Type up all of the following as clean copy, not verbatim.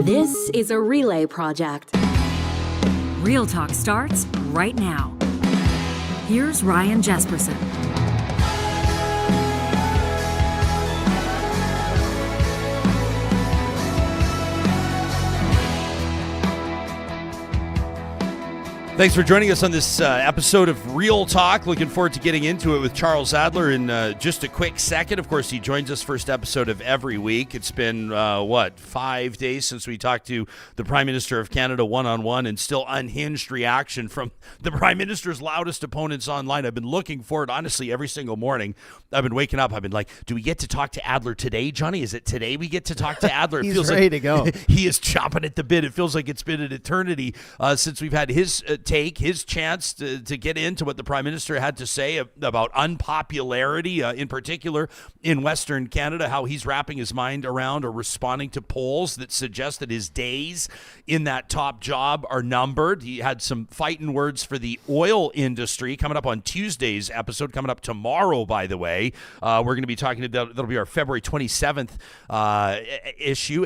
This is a relay project. Real Talk starts right now. Here's Ryan Jesperson. Thanks for joining us on this episode of Real Talk. Looking forward to getting into it with Charles Adler in just a quick second. Of course, he joins us first episode of every week. It's been, 5 days since we talked to the Prime Minister of Canada one-on-one, and still unhinged reaction from the Prime Minister's loudest opponents online. I've been looking forward, honestly, every single morning. I've been waking up. I've been like, do we get to talk to Adler today, Johnny? Is it today we get to talk to Adler? It He's feels ready like to go. He is chomping at the bit. It feels like it's been an eternity since we've had his take, his chance to get into what the Prime Minister had to say about unpopularity, in particular in Western Canada, how he's wrapping his mind around or responding to polls that suggest that his days in that top job are numbered. He had some fighting words for the oil industry coming up on Tuesday's episode, coming up tomorrow, by the way. We're going to be talking about, that'll be our February 27th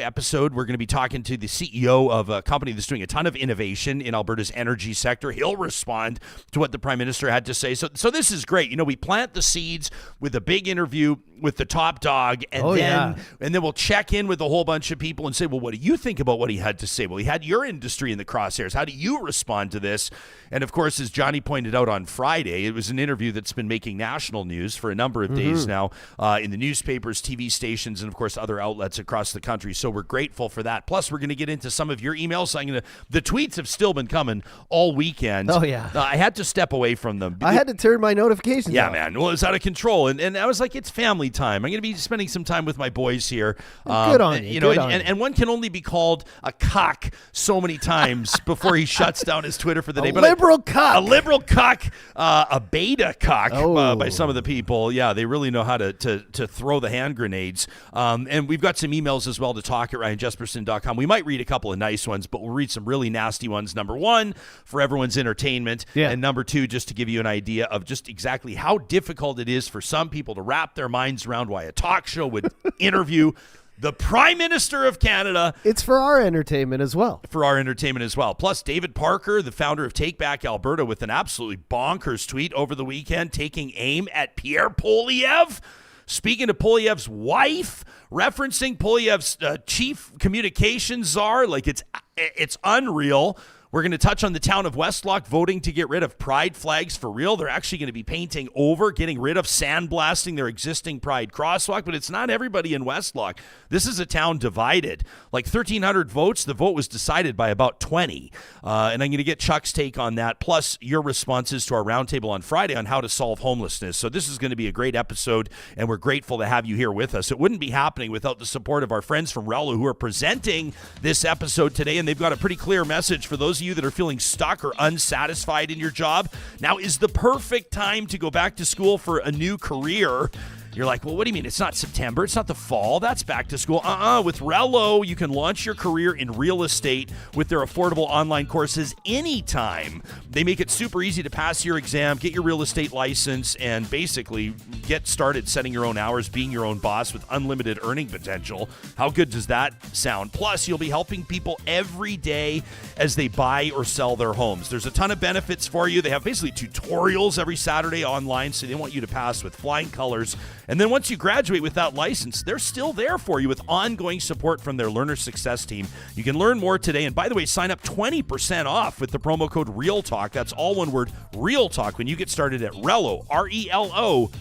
episode. We're going to be talking to the CEO of a company that's doing a ton of innovation in Alberta's energy sector. He'll respond to what the Prime Minister had to say. So this is great. You know, we plant the seeds with a big interview with the top dog, and then we'll check in with a whole bunch of people and say, well, what do you think about what he had to say? Well, he had your industry in the crosshairs. How do you respond to this? And of course, as Johnny pointed out on Friday, it was an interview that's been making national news for a number of days now in the newspapers, TV stations, and of course other outlets across the country. So we're grateful for that. Plus, we're going to get into some of your emails. The tweets have still been coming all weekend. Oh, yeah. I had to step away from them. I had to turn my notifications Yeah, off. man. Well, it's out of control. And I was like, it's family time. I'm going to be spending some time with my boys here. Good on you. And one can only be called a cock so many times before he shuts down his Twitter for the day. A liberal cock. A liberal cock, a beta cock by some of the people. Yeah, they really know how to throw the hand grenades. And we've got some emails as well to talk at ryanjesperson.com. We might read a couple of nice ones, but we'll read some really nasty ones. Number one, for everyone's entertainment. Yeah. And number two, just to give you an idea of just exactly how difficult it is for some people to wrap their minds around why a talk show would interview the Prime Minister of Canada. It's for our entertainment as well. Plus, David Parker, the founder of Take Back Alberta, with an absolutely bonkers tweet over the weekend, taking aim at Pierre Poilievre. Speaking of Poilievre's wife, referencing Poilievre's chief communications czar, like it's unreal. We're going to touch on the town of Westlock voting to get rid of pride flags for real. They're actually going to be painting over, getting rid of, sandblasting their existing pride crosswalk, but it's not everybody in Westlock. This is a town divided. Like 1,300 votes, the vote was decided by about 20. And I'm going to get Chuck's take on that, plus your responses to our roundtable on Friday on how to solve homelessness. So this is going to be a great episode, and we're grateful to have you here with us. It wouldn't be happening without the support of our friends from Rello, who are presenting this episode today, and they've got a pretty clear message for those of you that are feeling stuck or unsatisfied in your job. Now is the perfect time to go back to school for a new career. You're like, well, what do you mean? It's not September. It's not the fall. That's back to school. With Rello, you can launch your career in real estate with their affordable online courses anytime. They make it super easy to pass your exam, get your real estate license, and basically get started setting your own hours, being your own boss with unlimited earning potential. How good does that sound? Plus, you'll be helping people every day as they buy or sell their homes. There's a ton of benefits for you. They have basically tutorials every Saturday online, so they want you to pass with flying colors. And then once you graduate with that license, they're still there for you with ongoing support from their learner success team. You can learn more today. And by the way, sign up 20% off with the promo code REALTALK. That's all one word, REALTALK, when you get started at Rello, RELO.ca.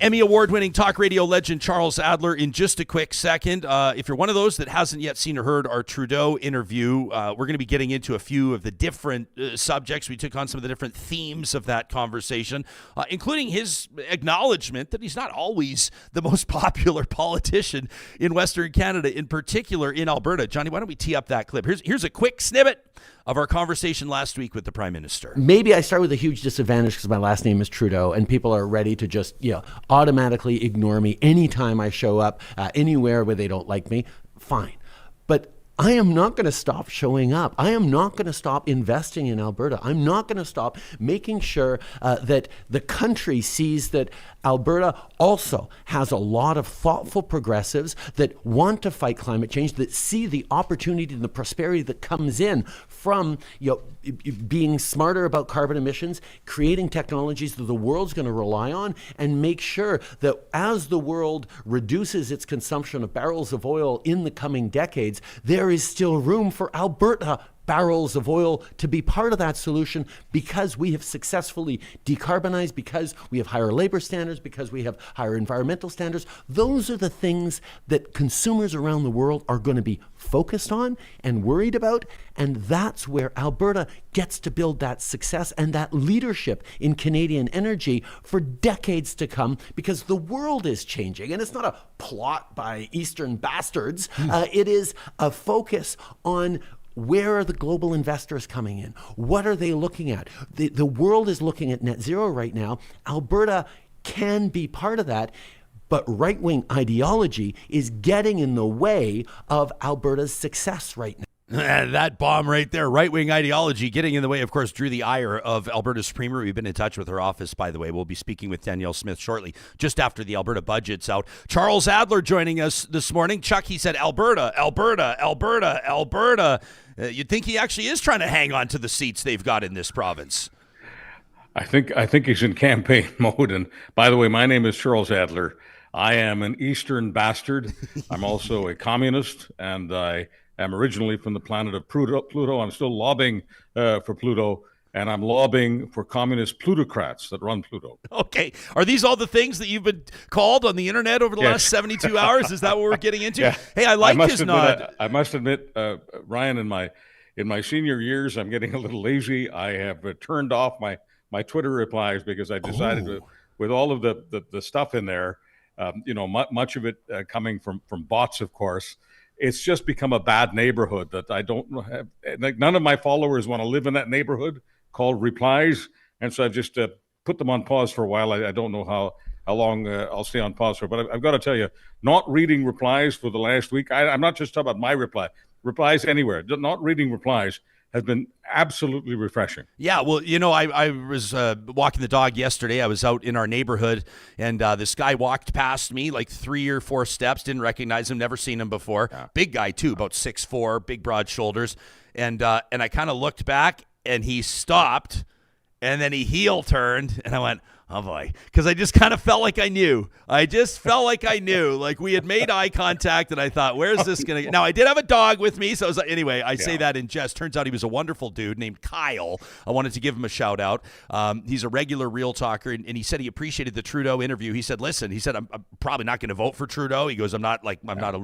Emmy Award-winning talk radio legend Charles Adler in just a quick second. If you're one of those that hasn't yet seen or heard our Trudeau interview, we're going to be getting into a few of the different subjects. We took on some of the different themes of that conversation, including his acknowledgement that he's not always the most popular politician in Western Canada, in particular in Alberta. Johnny, why don't we tee up that clip? Here's a quick snippet of our conversation last week with the Prime Minister. Maybe I start with a huge disadvantage because my last name is Trudeau, and people are ready to just, automatically ignore me anytime I show up anywhere where they don't like me. Fine. But I am not going to stop showing up. I am not going to stop investing in Alberta. I'm not going to stop making sure that the country sees that Alberta also has a lot of thoughtful progressives that want to fight climate change, that see the opportunity and the prosperity that comes in from being smarter about carbon emissions, creating technologies that the world's going to rely on, and make sure that as the world reduces its consumption of barrels of oil in the coming decades, there is still room for Alberta barrels of oil to be part of that solution, because we have successfully decarbonized, because we have higher labor standards, because we have higher environmental standards. Those are the things that consumers around the world are going to be focused on and worried about, and that's where Alberta gets to build that success and that leadership in Canadian energy for decades to come, because the world is changing, and it's not a plot by Eastern bastards. It is a focus on where are the global investors coming in? What are they looking at? The world is looking at net zero right now. Alberta can be part of that, but right-wing ideology is getting in the way of Alberta's success right now. That bomb right there, right-wing ideology getting in the way, of course, drew the ire of Alberta's Premier. We've been in touch with her office, by the way. We'll be speaking with Danielle Smith shortly, just after the Alberta budget's out. Charles Adler joining us this morning. Chuck, he said Alberta, Alberta, Alberta, Alberta. You'd think he actually is trying to hang on to the seats they've got in this province. I think he's in campaign mode. And by the way, my name is Charles Adler. I am an Eastern bastard. I'm also a communist, and I am originally from the planet of Pluto. I'm still lobbying for Pluto, and I'm lobbying for communist plutocrats that run Pluto. Okay. Are these all the things that you've been called on the internet over the last 72 hours? Is that what we're getting into? Yeah. Hey, I like his nod. I must admit, Ryan, in my senior years, I'm getting a little lazy. I have turned off my Twitter replies because I decided with all of the stuff in there, much of it coming from bots, of course. It's just become a bad neighborhood that I don't have. Like, none of my followers want to live in that neighborhood called replies, and so I've just put them on pause for a while. I don't know how long I'll stay on pause for, but I've got to tell you, not reading replies for the last week. I'm not just talking about my replies anywhere. Not reading replies has been absolutely refreshing. Yeah, well, I was walking the dog yesterday. I was out in our neighborhood, and this guy walked past me like 3 or 4 steps, didn't recognize him, never seen him before. Yeah. Big guy, too, about 6'4", big, broad shoulders. And I kind of looked back, and he stopped, and then he heel turned, and I went, oh, boy, because I just kind of felt like I knew. Like we had made eye contact, and I thought, where's this going to go? Now, I did have a dog with me, so I was like, anyway, I say that in jest. Turns out he was a wonderful dude named Kyle. I wanted to give him a shout out. He's a regular Real Talker, and he said he appreciated the Trudeau interview. He said, listen, I'm probably not going to vote for Trudeau. He goes, I'm not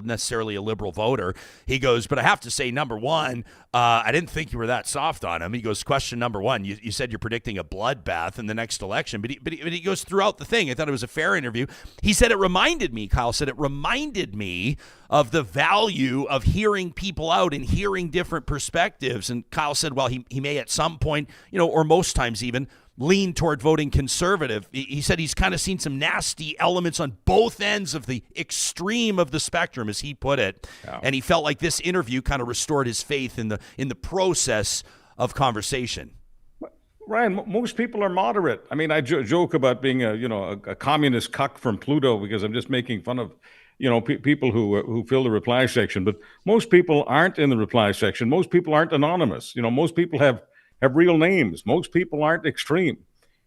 necessarily a liberal voter. He goes, but I have to say, number one, I didn't think you were that soft on him. He goes, question number one, you said you're predicting a bloodbath in the next election, but he goes throughout the thing. I thought it was a fair interview. He said Kyle said it reminded me of the value of hearing people out and hearing different perspectives. And Kyle said, well, he may at some point, or most times even, lean toward voting conservative. He said he's kind of seen some nasty elements on both ends of the extreme of the spectrum, as he put it. Yeah. And he felt like this interview kind of restored his faith in the process of conversation. Ryan, most people are moderate. I mean, I joke about being a communist cuck from Pluto because I'm just making fun of people who fill the reply section. But most people aren't in the reply section. Most people aren't anonymous. Most people have real names. Most people aren't extreme.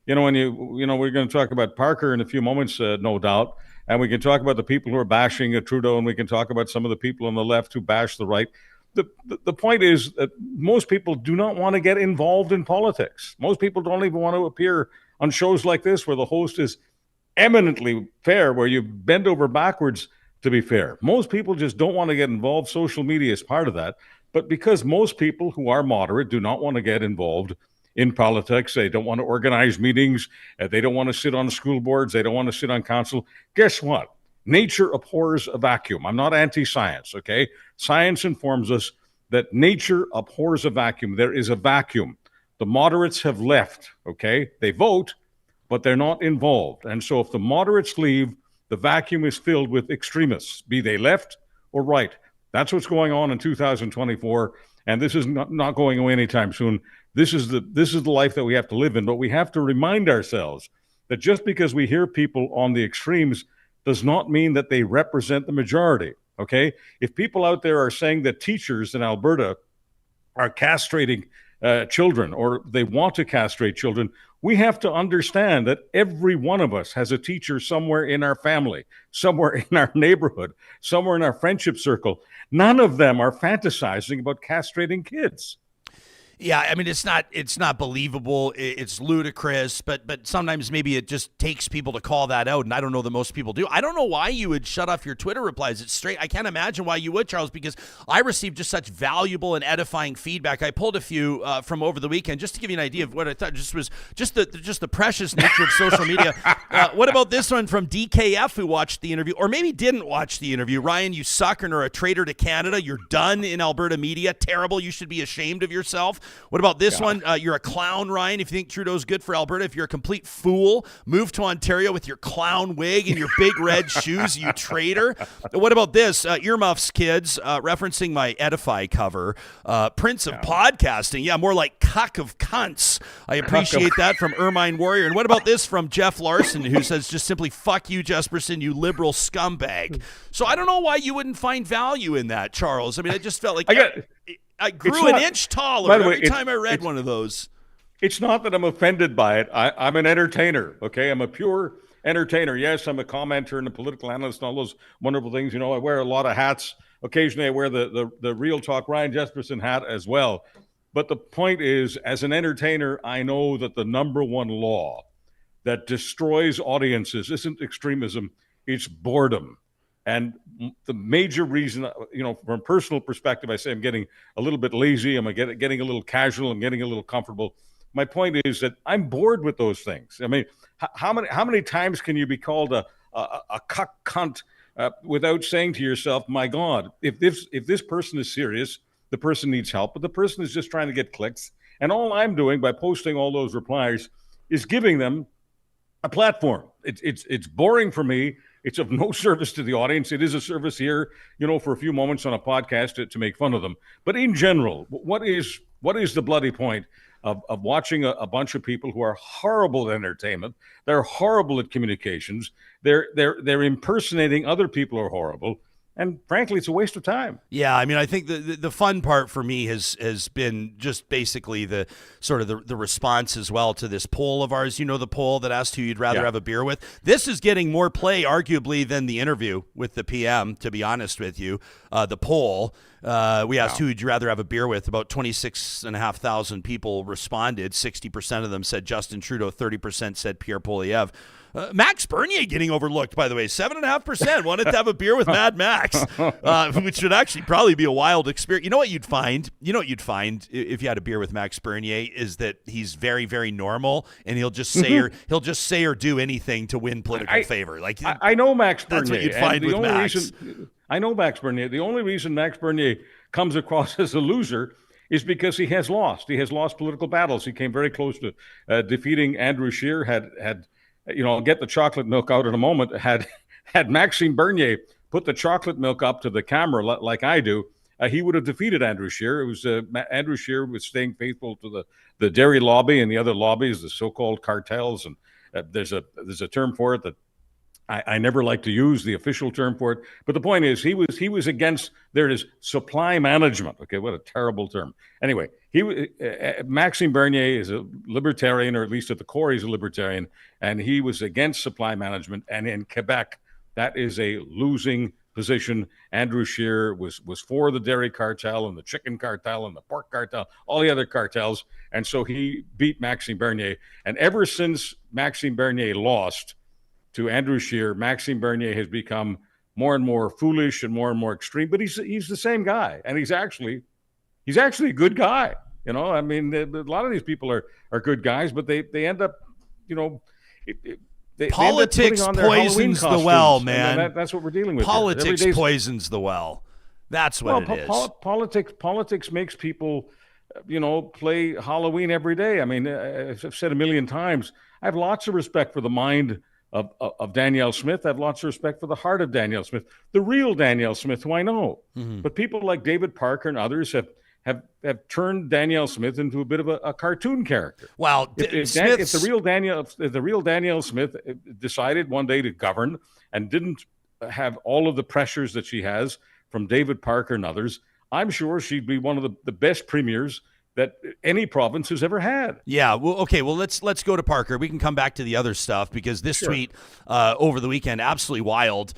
And we're going to talk about Parker in a few moments, no doubt. And we can talk about the people who are bashing Trudeau, and we can talk about some of the people on the left who bash the right. The point is that most people do not want to get involved in politics. Most people don't even want to appear on shows like this where the host is eminently fair, where you bend over backwards to be fair. Most people just don't want to get involved. Social media is part of that. But because most people who are moderate do not want to get involved in politics, they don't want to organize meetings, they don't want to sit on school boards, they don't want to sit on council, guess what? Nature abhors a vacuum. I'm not anti-science, okay? Science informs us that nature abhors a vacuum. There is a vacuum. The moderates have left, okay? They vote, but they're not involved. And so if the moderates leave, the vacuum is filled with extremists, be they left or right. That's what's going on in 2024, and this is not going away anytime soon. This is the life that we have to live in, but we have to remind ourselves that just because we hear people on the extremes does not mean that they represent the majority, okay? If people out there are saying that teachers in Alberta are castrating children, or they want to castrate children, we have to understand that every one of us has a teacher somewhere in our family, somewhere in our neighborhood, somewhere in our friendship circle. None of them are fantasizing about castrating kids. Yeah, I mean, it's not believable. It's ludicrous, but sometimes maybe it just takes people to call that out, and I don't know that most people do. I don't know why you would shut off your Twitter replies. It's straight. I can't imagine why you would, Charles, because I received just such valuable and edifying feedback. I pulled a few from over the weekend just to give you an idea of what I thought was just the precious nature of social media. What about this one from DKF, who watched the interview, or maybe didn't watch the interview? Ryan, you suck and are a traitor to Canada. You're done in Alberta media. Terrible. You should be ashamed of yourself. What about this one? You're a clown, Ryan, if you think Trudeau's good for Alberta. If you're a complete fool, move to Ontario with your clown wig and your big red shoes, you traitor. What about this? Earmuffs, kids, referencing my Edify cover. Prince of podcasting. Yeah, more like cuck of cunts. I appreciate that from Ermine Warrior. And what about this from Jeff Larson, who says just simply, fuck you, Jesperson, you liberal scumbag. So I don't know why you wouldn't find value in that, Charles. I mean, I just felt like I grew an inch taller every time I read one of those. It's not that I'm offended by it. I'm an entertainer, okay? I'm a pure entertainer. Yes, I'm a commenter and a political analyst and all those wonderful things. You know, I wear a lot of hats. Occasionally I wear the Real Talk Ryan Jesperson hat as well. But the point is, as an entertainer, I know that the number one law that destroys audiences isn't extremism, it's boredom. And the major reason, you know, from a personal perspective, I say I'm getting a little bit lazy. I'm getting a little casual. I'm getting a little comfortable. My point is that I'm bored with those things. I mean, how many times can you be called a cuck cunt without saying to yourself, my God, if this person is serious, the person needs help, but the person is just trying to get clicks. And all I'm doing by posting all those replies is giving them a platform. It's boring for me. It's of no service to the audience. It is a service here, you know, for a few moments on a podcast to make fun of them. But in general, what is the bloody point of watching a bunch of people who are horrible at entertainment? They're horrible at communications. They're impersonating other people who are horrible. And frankly, it's a waste of time. Yeah, I mean, I think the fun part for me has been just basically the sort of the response as well to this poll of ours. You know, the poll that asked who you'd rather have a beer with. This is getting more play, arguably, than the interview with the PM, to be honest with you. The poll, we asked who would you rather have a beer with. About 26,500 people responded. 60% of them said Justin Trudeau. 30% said Pierre Poilievre. Max Bernier getting overlooked, by the way. 7.5% wanted to have a beer with Mad Max, which would actually probably be a wild experience. You know what you'd find? If you had a beer with Max Bernier is that he's very, very normal, and he'll just say or do anything to win political favor. Like I know Max Bernier. That's what you'd find with Max. I know Max Bernier. The only reason Max Bernier comes across as a loser is because he has lost. He has lost political battles. He came very close to defeating Andrew Scheer. Had you know, I'll get the chocolate milk out in a moment. Had Maxime Bernier put the chocolate milk up to the camera like I do, he would have defeated Andrew Scheer. It was Andrew Scheer was staying faithful to the dairy lobby and the other lobbies, the so-called cartels. And there's a term for it that I never like to use, the official term for it. But the point is, he was against, there it is, supply management. Okay, what a terrible term. Anyway, Maxime Bernier is a libertarian, or at least at the core, he's a libertarian, and he was against supply management. And in Quebec, that is a losing position. Andrew Scheer was for the dairy cartel and the chicken cartel and the pork cartel, all the other cartels. And so he beat Maxime Bernier. And ever since Maxime Bernier lost to Andrew Scheer, Maxime Bernier has become more and more foolish and more extreme. But he's the same guy, and he's actually a good guy. You know, I mean, a lot of these people are good guys, but they end up, you know, politics poisons the well, man. That's what we're dealing with. Politics poisons the well. That's what it is. Politics makes people, you know, play Halloween every day. I mean, I've said a million times, I have lots of respect for the mind of Danielle Smith. I have lots of respect for the heart of Danielle Smith, the real Danielle Smith, who I know. But people like David Parker and others have turned Danielle Smith into a bit of a cartoon character. Well, If the real Danielle Smith decided one day to govern and didn't have all of the pressures that she has from David Parker and others, I'm sure she'd be one of the best premiers that any province has ever had. Yeah. Well, okay. Well, let's go to Parker. We can come back to the other stuff because this tweet over the weekend, absolutely wild.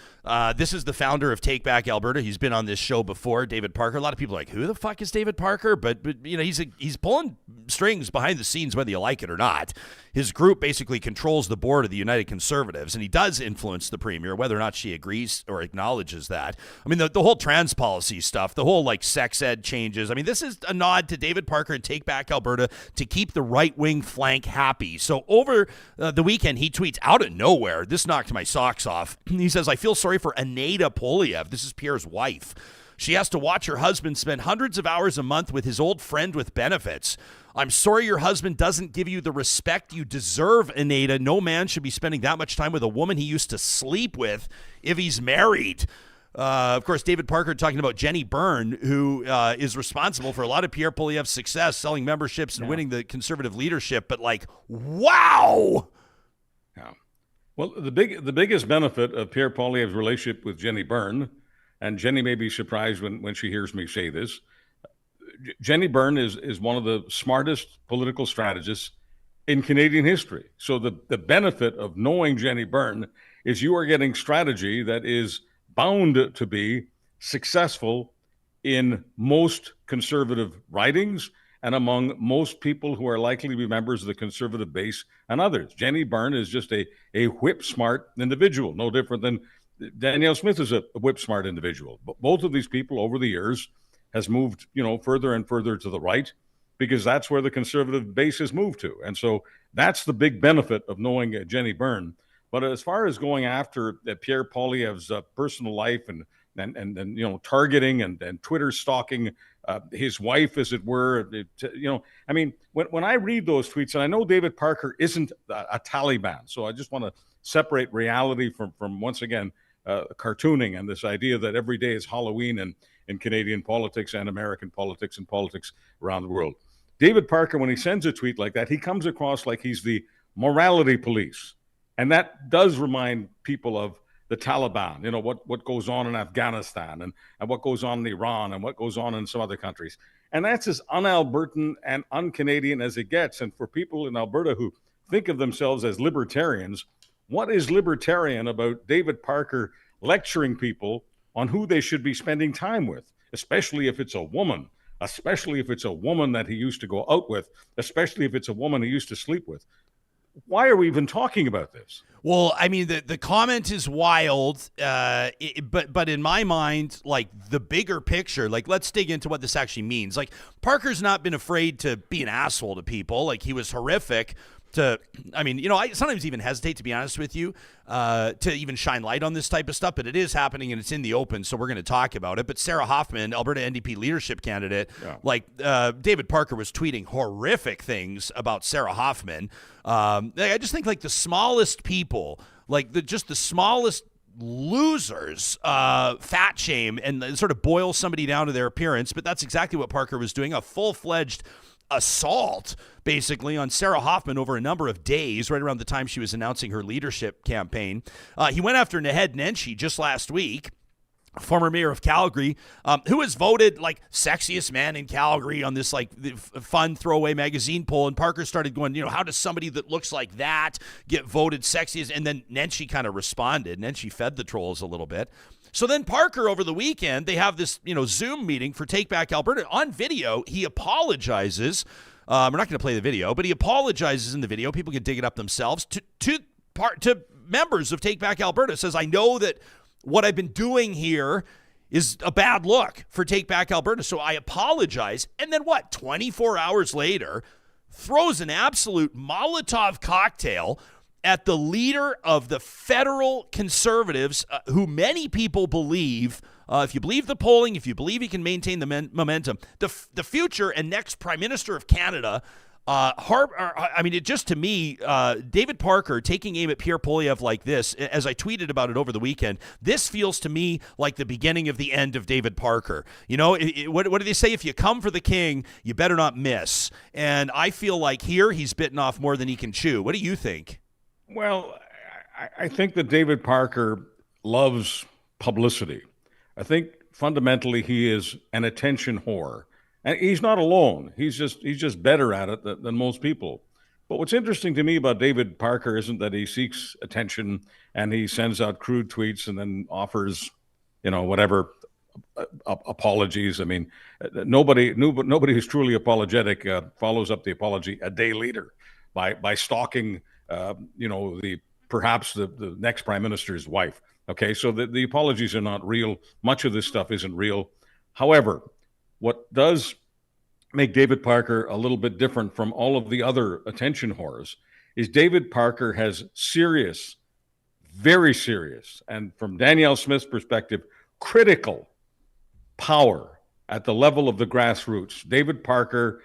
This is the founder of Take Back Alberta. He's been on this show before, David Parker. A lot of people are like, who the fuck is David Parker? But you know, he's pulling strings behind the scenes, whether you like it or not. His group basically controls the board of the United Conservatives, and he does influence the premier, whether or not she agrees or acknowledges that. I mean, the whole trans policy stuff, the whole like sex ed changes. I mean, this is a nod to David Parker and Take Back Alberta to keep the right-wing flank happy. So over the weekend, he tweets out of nowhere. This knocked my socks off. He says, I feel sorry for Aneta Polyev. This is Pierre's wife. She has to watch her husband spend hundreds of hours a month with his old friend with benefits. I'm sorry your husband doesn't give you the respect you deserve, Aneta. No man should be spending that much time with a woman he used to sleep with if he's married. Of course, David Parker talking about Jenny Byrne, who is responsible for a lot of Pierre Poilievre's success, selling memberships and winning the Conservative leadership. But like, wow. Yeah. Well, the biggest benefit of Pierre Poilievre's relationship with Jenny Byrne, and Jenny may be surprised when she hears me say this, Jenny Byrne is one of the smartest political strategists in Canadian history. So the benefit of knowing Jenny Byrne is you are getting strategy that is bound to be successful in most conservative ridings and among most people who are likely to be members of the conservative base and others. Jenny Byrne is just a whip-smart individual, no different than Danielle Smith is a whip-smart individual. But both of these people over the years has moved, further and further to the right because that's where the conservative base has moved to. And so that's the big benefit of knowing Jenny Byrne. But as far as going after Pierre Poilievre's personal life and targeting and Twitter stalking his wife, as it were, I mean, when I read those tweets, and I know David Parker isn't a Taliban, so I just want to separate reality from once again, cartooning and this idea that every day is Halloween in Canadian politics and American politics and politics around the world. David Parker, when he sends a tweet like that, he comes across like he's the morality police. And that does remind people of the Taliban, what goes on in Afghanistan and what goes on in Iran and what goes on in some other countries. And that's as un-Albertan and un-Canadian as it gets. And for people in Alberta who think of themselves as libertarians, what is libertarian about David Parker lecturing people on who they should be spending time with, especially if it's a woman, especially if it's a woman that he used to go out with, especially if it's a woman he used to sleep with? Why are we even talking about this? Well, I mean, the comment is wild, but in my mind, like the bigger picture, like let's dig into what this actually means. Like Parker's not been afraid to be an asshole to people. Like he was horrific I sometimes even hesitate, to be honest with you, to even shine light on this type of stuff, but it is happening and it's in the open, so we're going to talk about it. But Sarah Hoffman, Alberta NDP leadership candidate, David Parker was tweeting horrific things about Sarah Hoffman. I just think like the smallest people, like the smallest losers fat shame and sort of boil somebody down to their appearance. But that's exactly what Parker was doing, a full-fledged assault basically on Sarah Hoffman over a number of days, right around the time she was announcing her leadership campaign. He went after Naheed Nenshi just last week, former mayor of Calgary, who was voted like sexiest man in Calgary on this like fun throwaway magazine poll. And Parker started going, how does somebody that looks like that get voted sexiest? And then Nenshi kind of responded. Nenshi fed the trolls a little bit. So then Parker, over the weekend, they have this, Zoom meeting for Take Back Alberta. On video, he apologizes. We're not going to play the video, but he apologizes in the video. People can dig it up themselves. To members of Take Back Alberta, says, I know that what I've been doing here is a bad look for Take Back Alberta, so I apologize. And then 24 hours later, throws an absolute Molotov cocktail at the leader of the federal Conservatives, who many people believe, if you believe the polling, if you believe he can maintain the momentum, the future and next Prime Minister of Canada, Just to me, David Parker taking aim at Pierre Poilievre like this, as I tweeted about it over the weekend, this feels to me like the beginning of the end of David Parker. You know, what do they say? If you come for the king, you better not miss. And I feel like here he's bitten off more than he can chew. What do you think? Well, I think that David Parker loves publicity. I think fundamentally he is an attention whore. And he's not alone. He's just better at it than most people. But what's interesting to me about David Parker isn't that he seeks attention and he sends out crude tweets and then offers, whatever apologies. I mean, nobody who's truly apologetic follows up the apology a day later by stalking, perhaps the next prime minister's wife. Okay, so the apologies are not real. Much of this stuff isn't real. However, what does make David Parker a little bit different from all of the other attention whores is David Parker has serious, very serious, and from Danielle Smith's perspective, critical power at the level of the grassroots. David Parker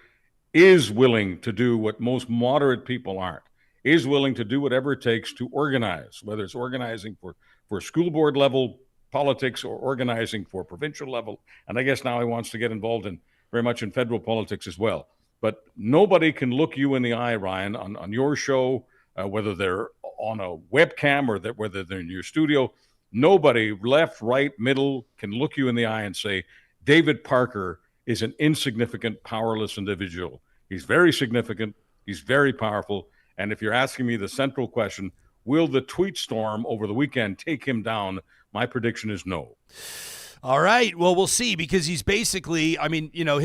is willing to do what most moderate people aren't, is willing to do whatever it takes to organize, whether it's organizing for school board level politics or organizing for provincial level. And I guess now he wants to get involved very much in federal politics as well. But nobody can look you in the eye, Ryan, on your show, whether they're on a webcam or whether they're in your studio. Nobody, left, right, middle, can look you in the eye and say, David Parker is an insignificant, powerless individual. He's very significant. He's very powerful. And if you're asking me the central question, will the tweet storm over the weekend take him down? My prediction is no. All right. Well, we'll see, because he's basically,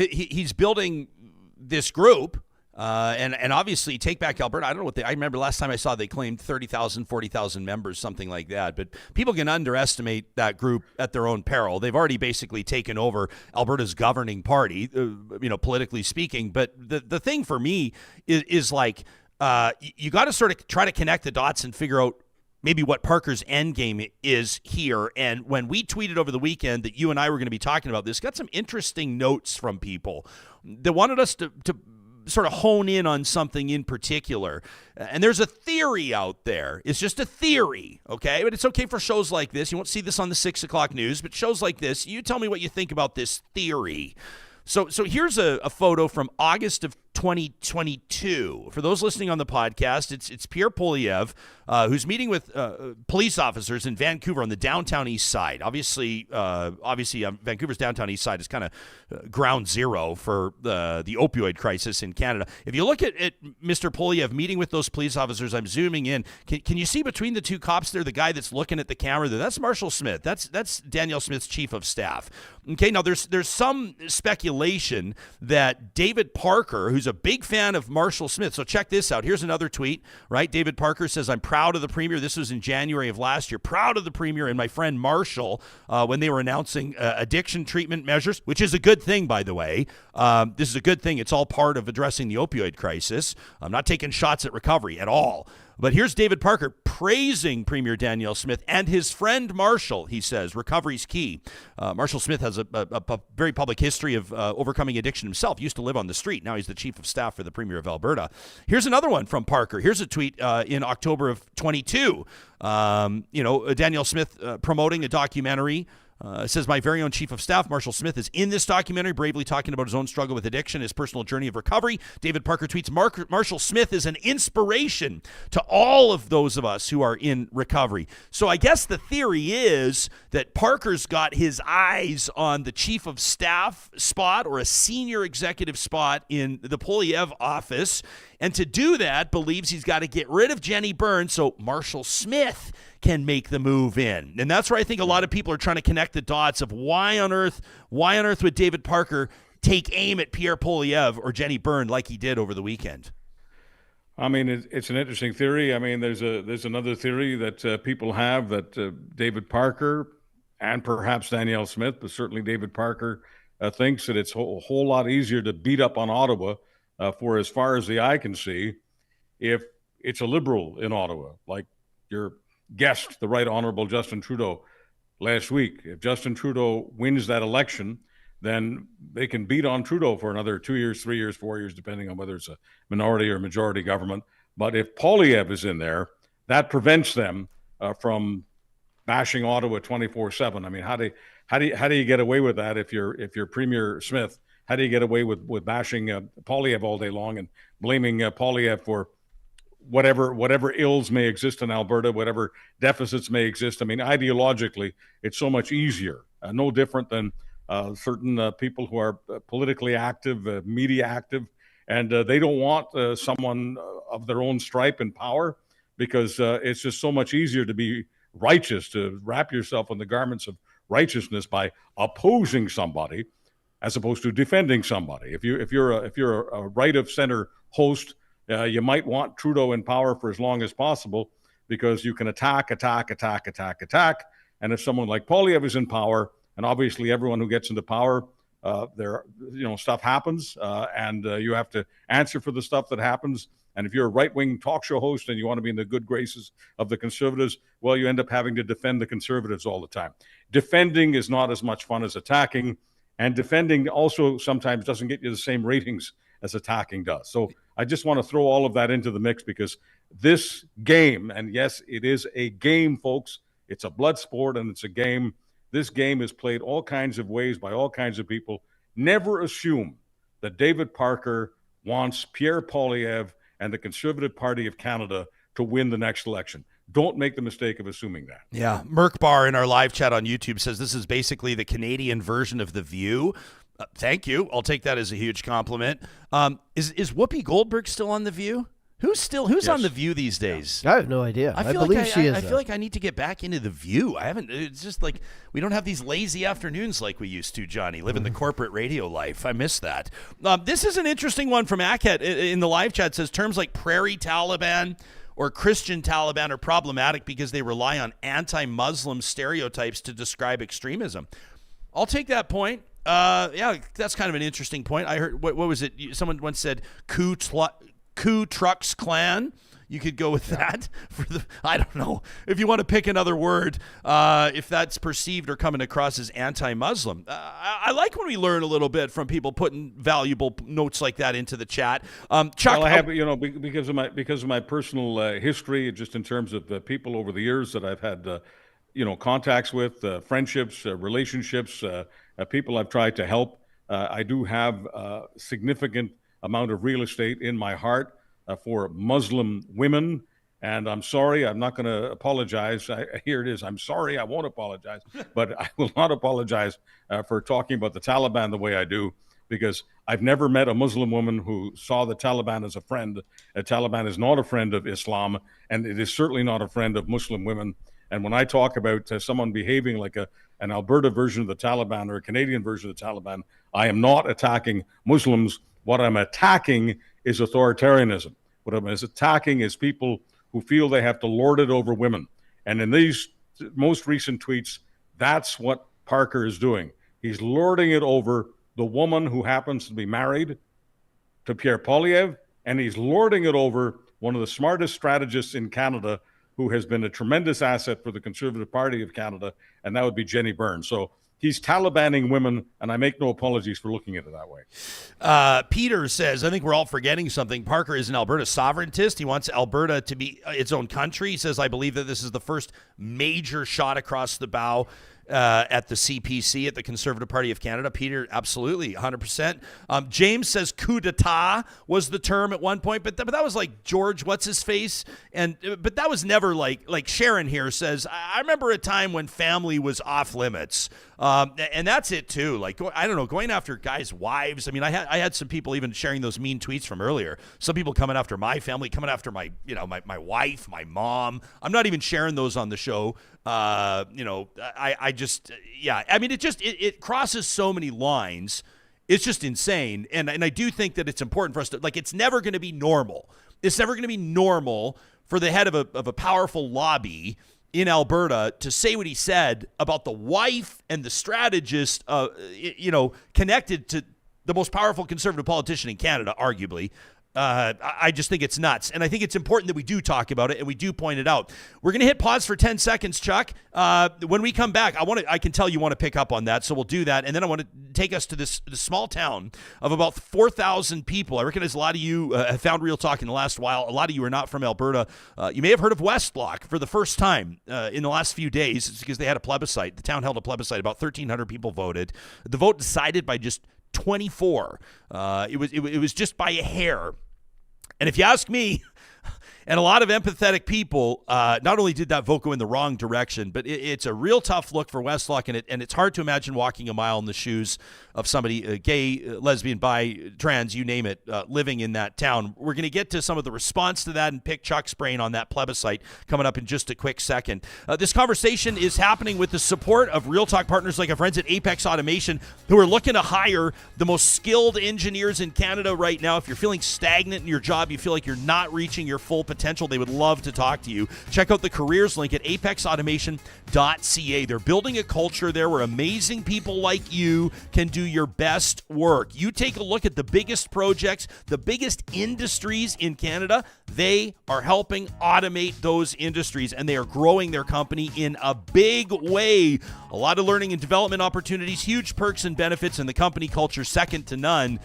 he's building this group. And obviously, Take Back Alberta, I don't know I remember last time I saw they claimed 30,000, 40,000 members, something like that. But people can underestimate that group at their own peril. They've already basically taken over Alberta's governing party, politically speaking. But the thing for me is like, you got to sort of try to connect the dots and figure out maybe what Parker's end game is here. And when we tweeted over the weekend that you and I were going to be talking about this, got some interesting notes from people that wanted us to sort of hone in on something in particular. And there's a theory out there. It's just a theory, okay? But it's okay for shows like this. You won't see this on the 6 o'clock news, but shows like this, you tell me what you think about this theory. So here's a photo from August of 2022. For those listening on the podcast, it's Pierre Poilievre, who's meeting with police officers in Vancouver on the downtown east side. Obviously, Vancouver's downtown east side is kind of ground zero for the opioid crisis in Canada. If you look at Mr. Poilievre meeting with those police officers, I'm zooming in. Can you see between the two cops there, the guy that's looking at the camera there? That's Marshall Smith. That's Danielle Smith's chief of staff. Okay, now there's some speculation that David Parker, who's a big fan of Marshall Smith. So check this out. Here's another tweet, right? David Parker says, I'm proud of the premier. This was in January of last year. Proud of the premier and my friend Marshall when they were announcing addiction treatment measures, which is a good thing, by the way. This is a good thing. It's all part of addressing the opioid crisis. I'm not taking shots at recovery at all. But here's David Parker praising Premier Danielle Smith and his friend Marshall. He says, recovery's key. Marshall Smith has a very public history of overcoming addiction himself. Used to live on the street. Now he's the chief of staff for the Premier of Alberta. Here's another one from Parker. Here's a tweet in October of 22. Danielle Smith promoting a documentary. It says, my very own chief of staff, Marshall Smith, is in this documentary, bravely talking about his own struggle with addiction, his personal journey of recovery. David Parker tweets, Marshall Smith is an inspiration to all of those of us who are in recovery. So I guess the theory is that Parker's got his eyes on the chief of staff spot or a senior executive spot in the Poilievre office. And to do that, believes he's got to get rid of Jenny Byrne so Marshall Smith can make the move in. And that's where I think a lot of people are trying to connect the dots of why on earth would David Parker take aim at Pierre Poilievre or Jenny Byrne like he did over the weekend? I mean, it's an interesting theory. I mean, there's another theory that people have that David Parker and perhaps Danielle Smith, but certainly David Parker thinks that it's a whole lot easier to beat up on Ottawa for as far as the eye can see if it's a Liberal in Ottawa, like your guest, the Right Honourable Justin Trudeau, last week. If Justin Trudeau wins that election, then they can beat on Trudeau for another 2 years, 3 years, 4 years, depending on whether it's a minority or majority government. But if Poilievre is in there, that prevents them from bashing Ottawa 24/7. I mean, how do you get away with that if you're Premier Smith? How do you get away with bashing Poilievre all day long and blaming Poilievre for whatever ills may exist in Alberta, whatever deficits may exist? I mean, ideologically, it's so much easier. No different than certain people who are politically active, media active, and they don't want someone of their own stripe in power, because it's just so much easier to be righteous, to wrap yourself in the garments of righteousness by opposing somebody as opposed to defending somebody. If you're a right of center host, you might want Trudeau in power for as long as possible, because you can attack. And if someone like Poilievre is in power, and obviously everyone who gets into power, stuff happens, and you have to answer for the stuff that happens. And if you're a right-wing talk show host and you want to be in the good graces of the Conservatives, well, you end up having to defend the Conservatives all the time. Defending is not as much fun as attacking, and defending also sometimes doesn't get you the same ratings as attacking does. So I just want to throw all of that into the mix, because this game, and yes, it is a game, folks, it's a blood sport and it's a game. This game is played all kinds of ways by all kinds of people. Never assume that David Parker wants Pierre Poilievre and the Conservative Party of Canada to win the next election. Don't make the mistake of assuming that. Yeah. Merk Bar in our live chat on YouTube says this is basically the Canadian version of The View. Thank you. I'll take that as a huge compliment. Is Whoopi Goldberg still on The View? Who's Yes. on The View these days? I have no idea. I believe she is. I feel like I need to get back into The View. It's just like we don't have these lazy afternoons like we used to, Johnny, living the corporate radio life. I miss that. This is an interesting one from Aket in the live chat. It says terms like prairie Taliban or Christian Taliban are problematic because they rely on anti-Muslim stereotypes to describe extremism. I'll take that point. Yeah, that's kind of an interesting point. I heard, what was it? Someone once said Ku Klux Klan. You could go with that. I don't know. If you want to pick another word, if that's perceived or coming across as anti-Muslim. I like when we learn a little bit from people putting valuable notes like that into the chat. Chuck, well, I have, because of my personal history, just in terms of the people over the years that I've had, contacts with, friendships, relationships, people I've tried to help. I do have a significant amount of real estate in my heart for Muslim women. And I'm sorry, I'm not going to apologize. Here it is. I'm sorry, I won't apologize. But I will not apologize for talking about the Taliban the way I do, because I've never met a Muslim woman who saw the Taliban as a friend. The Taliban is not a friend of Islam, and it is certainly not a friend of Muslim women. And when I talk about someone behaving like an Alberta version of the Taliban or a Canadian version of the Taliban, I am not attacking Muslims. What I'm attacking is authoritarianism. What I'm attacking is people who feel they have to lord it over women. And in these most recent tweets, that's what Parker is doing. He's lording it over the woman who happens to be married to Pierre Poilievre, and he's lording it over one of the smartest strategists in Canada, who has been a tremendous asset for the Conservative Party of Canada, and that would be Jenny Byrne. So he's Talibaning women, and I make no apologies for looking at it that way. Peter says, I think we're all forgetting something. Parker is an Alberta sovereigntist. He wants Alberta to be its own country. He says, I believe that this is the first major shot across the bow at the CPC, at the Conservative Party of Canada. Peter, absolutely, 100%. James says coup d'etat was the term at one point, but that was like George what's-his-face, but that was never like Sharon here says, I remember a time when family was off limits. And that's it too. Like, I don't know, going after guys' wives. I mean, I had some people even sharing those mean tweets from earlier. Some people coming after my family, coming after my wife, my mom. I'm not even sharing those on the show. I just, yeah, I mean, it crosses so many lines. It's just insane. And I do think that it's important for us to, like, it's never going to be normal. It's never going to be normal for the head of a powerful lobby in Alberta to say what he said about the wife and the strategist, connected to the most powerful Conservative politician in Canada, arguably, I just think it's nuts. And I think it's important that we do talk about it and we do point it out. We're going to hit pause for 10 seconds, Chuck. When we come back, I can tell you want to pick up on that, so we'll do that. And then I want to take us to this small town of about 4,000 people. I recognize a lot of you have found Real Talk in the last while. A lot of you are not from Alberta. You may have heard of Westlock for the first time in the last few days. It's because they had a plebiscite. The town held a plebiscite. About 1,300 people voted. The vote decided by just 24. It was just by a hair. And if you ask me, and a lot of empathetic people, not only did that vote go in the wrong direction, but it's a real tough look for Westlock, and it's hard to imagine walking a mile in the shoes of somebody, gay, lesbian, bi, trans, you name it, living in that town. We're going to get to some of the response to that and pick Chuck's brain on that plebiscite coming up in just a quick second. This conversation is happening with the support of Real Talk partners like our friends at Apex Automation, who are looking to hire the most skilled engineers in Canada right now. If you're feeling stagnant in your job, you feel like you're not reaching your full potential, they would love to talk to you. Check out the careers link at apexautomation.ca. They're building a culture there where amazing people like you can do your best work. You take a look at the biggest projects, the biggest industries in Canada. They are helping automate those industries, and they are growing their company in a big way. A lot of learning and development opportunities, huge perks and benefits, and the company culture second to none.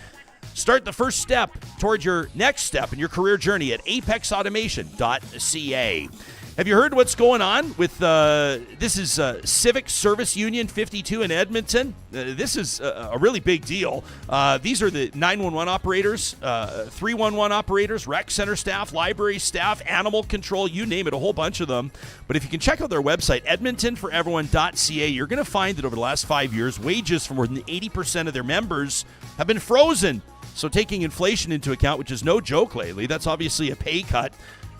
Start the first step toward your next step in your career journey at apexautomation.ca. Have you heard what's going on with this is Civic Service Union 52 in Edmonton? This is a really big deal. These are the 911 operators, 311 operators, rec center staff, library staff, animal control, you name it, a whole bunch of them. But if you can check out their website, edmontonforeveryone.ca, you're going to find that over the last 5 years, wages for more than 80% of their members have been frozen. So taking inflation into account, which is no joke lately, that's obviously a pay cut.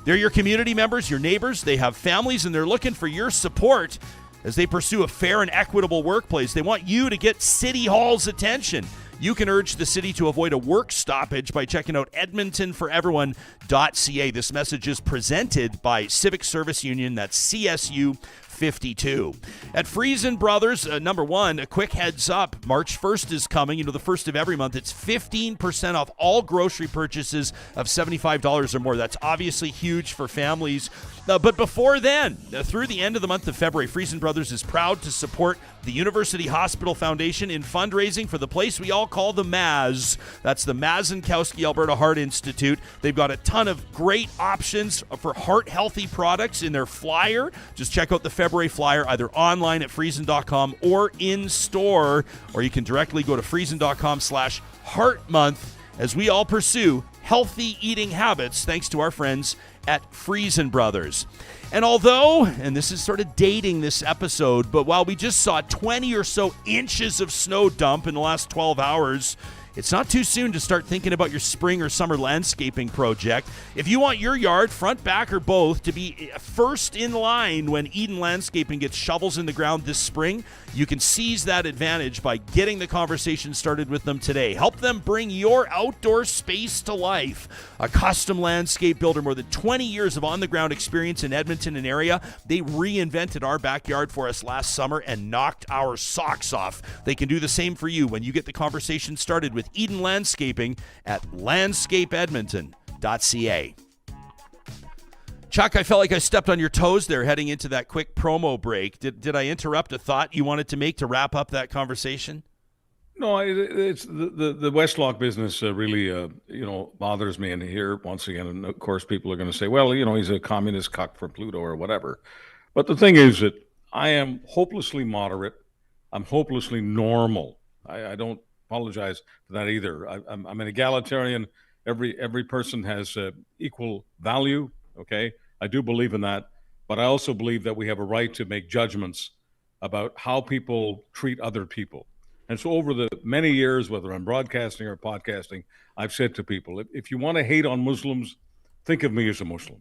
They're your community members, your neighbors. They have families, and they're looking for your support as they pursue a fair and equitable workplace. They want you to get City Hall's attention. You can urge the city to avoid a work stoppage by checking out edmontonforeveryone.ca. This message is presented by Civic Service Union, that's CSU 52. At Friesen Brothers, number one, a quick heads up, March 1st is coming, the first of every month. It's 15% off all grocery purchases of $75 or more. That's obviously huge for families. But before then, through the end of the month of February, Friesen Brothers is proud to support the University Hospital Foundation in fundraising for the place we all call the Maz. That's the Mazankowski Alberta Heart Institute. They've got a ton of great options for heart-healthy products in their flyer. Just check out the February flyer either online at friesen.com or in store, or you can directly go to friesen.com/heartmonth as we all pursue healthy eating habits thanks to our friends at Friesen Brothers. And although, and this is sort of dating this episode, but while we just saw 20 or so inches of snow dump in the last 12 hours, it's not too soon to start thinking about your spring or summer landscaping project. If you want your yard, front, back, or both, to be first in line when Eden Landscaping gets shovels in the ground this spring, you can seize that advantage by getting the conversation started with them today. Help them bring your outdoor space to life. A custom landscape builder, more than 20 years of on-the-ground experience in Edmonton and area. They reinvented our backyard for us last summer and knocked our socks off. They can do the same for you when you get the conversation started with Eden Landscaping at landscapeedmonton.ca. Chuck, I felt like I stepped on your toes there heading into that quick promo break. Did I interrupt a thought you wanted to make to wrap up that conversation? No, it's the Westlock business really, bothers me. And here, once again, and of course, people are going to say, well, he's a communist cuck from Pluto or whatever. But the thing is that I am hopelessly moderate. I'm hopelessly normal. I don't apologize for that either. I'm an egalitarian. Every person has equal value. Okay, I do believe in that, but I also believe that we have a right to make judgments about how people treat other people. And so over the many years, whether I'm broadcasting or podcasting, I've said to people, if you want to hate on Muslims, think of me as a Muslim.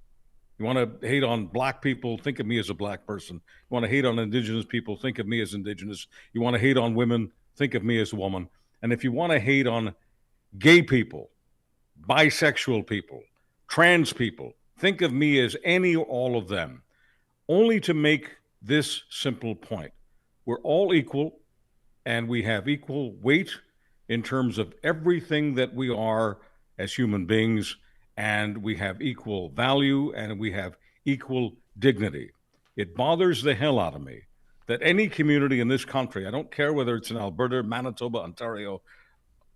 You want to hate on black people, think of me as a black person. You want to hate on Indigenous people, think of me as Indigenous. You want to hate on women, think of me as a woman. And if you want to hate on gay people, bisexual people, trans people, think of me as any or all of them, only to make this simple point. We're all equal, and we have equal weight in terms of everything that we are as human beings. and we have equal value, and we have equal dignity. It bothers the hell out of me that any community in this country, I don't care whether it's in Alberta, Manitoba, Ontario,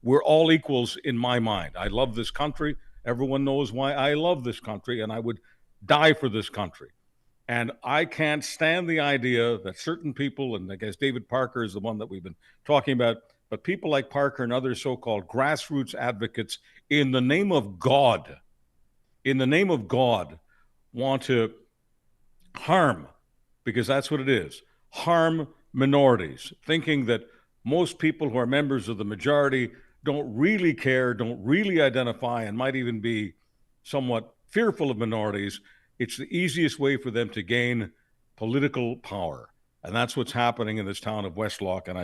we're all equals in my mind. I love this country. Everyone knows why I love this country, and I would die for this country. And I can't stand the idea that certain people, and I guess David Parker is the one that we've been talking about, but people like Parker and other so-called grassroots advocates, in the name of God, want to harm, because that's what it is, harm minorities, thinking that most people who are members of the majority don't really care, don't really identify, and might even be somewhat fearful of minorities. It's the easiest way for them to gain political power. And that's what's happening in this town of Westlock. And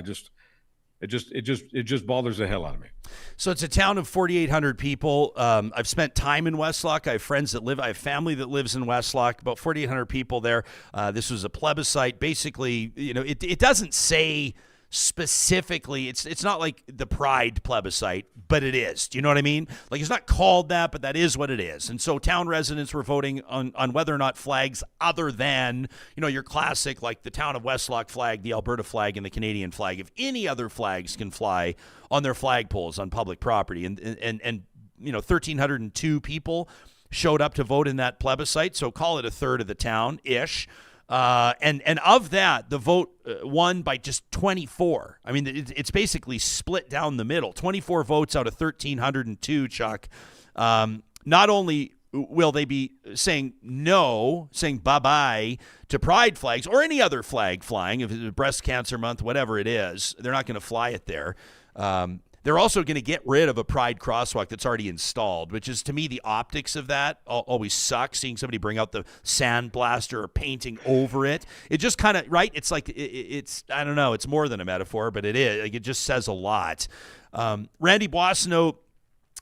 it just bothers the hell out of me. So it's a town of 4,800 people. I've spent time in Westlock. I have friends that live, I have family that lives in Westlock, about 4,800 people there. This was a plebiscite. Basically, it doesn't say specifically, it's not like the Pride plebiscite, but it is. Do you know what I mean? Like, it's not called that, but that is what it is. And so town residents were voting on whether or not flags other than, your classic, like the town of Westlock flag, the Alberta flag, and the Canadian flag, if any other flags can fly on their flagpoles on public property. And 1,302 people showed up to vote in that plebiscite, so call it a third of the town-ish. And of that, the vote won by just 24. I mean, it's basically split down the middle. 24 votes out of 1,302, Chuck. Not only will they be saying bye-bye to pride flags or any other flag flying, if it's Breast Cancer Month, whatever it is, they're not going to fly it there. They're also going to get rid of a pride crosswalk that's already installed, which is, to me, the optics of that always suck, seeing somebody bring out the sandblaster or painting over it. It just kind of, right? It's like, it's I don't know, it's more than a metaphor, but it is. Like, it just says a lot. Randy Boissonnault,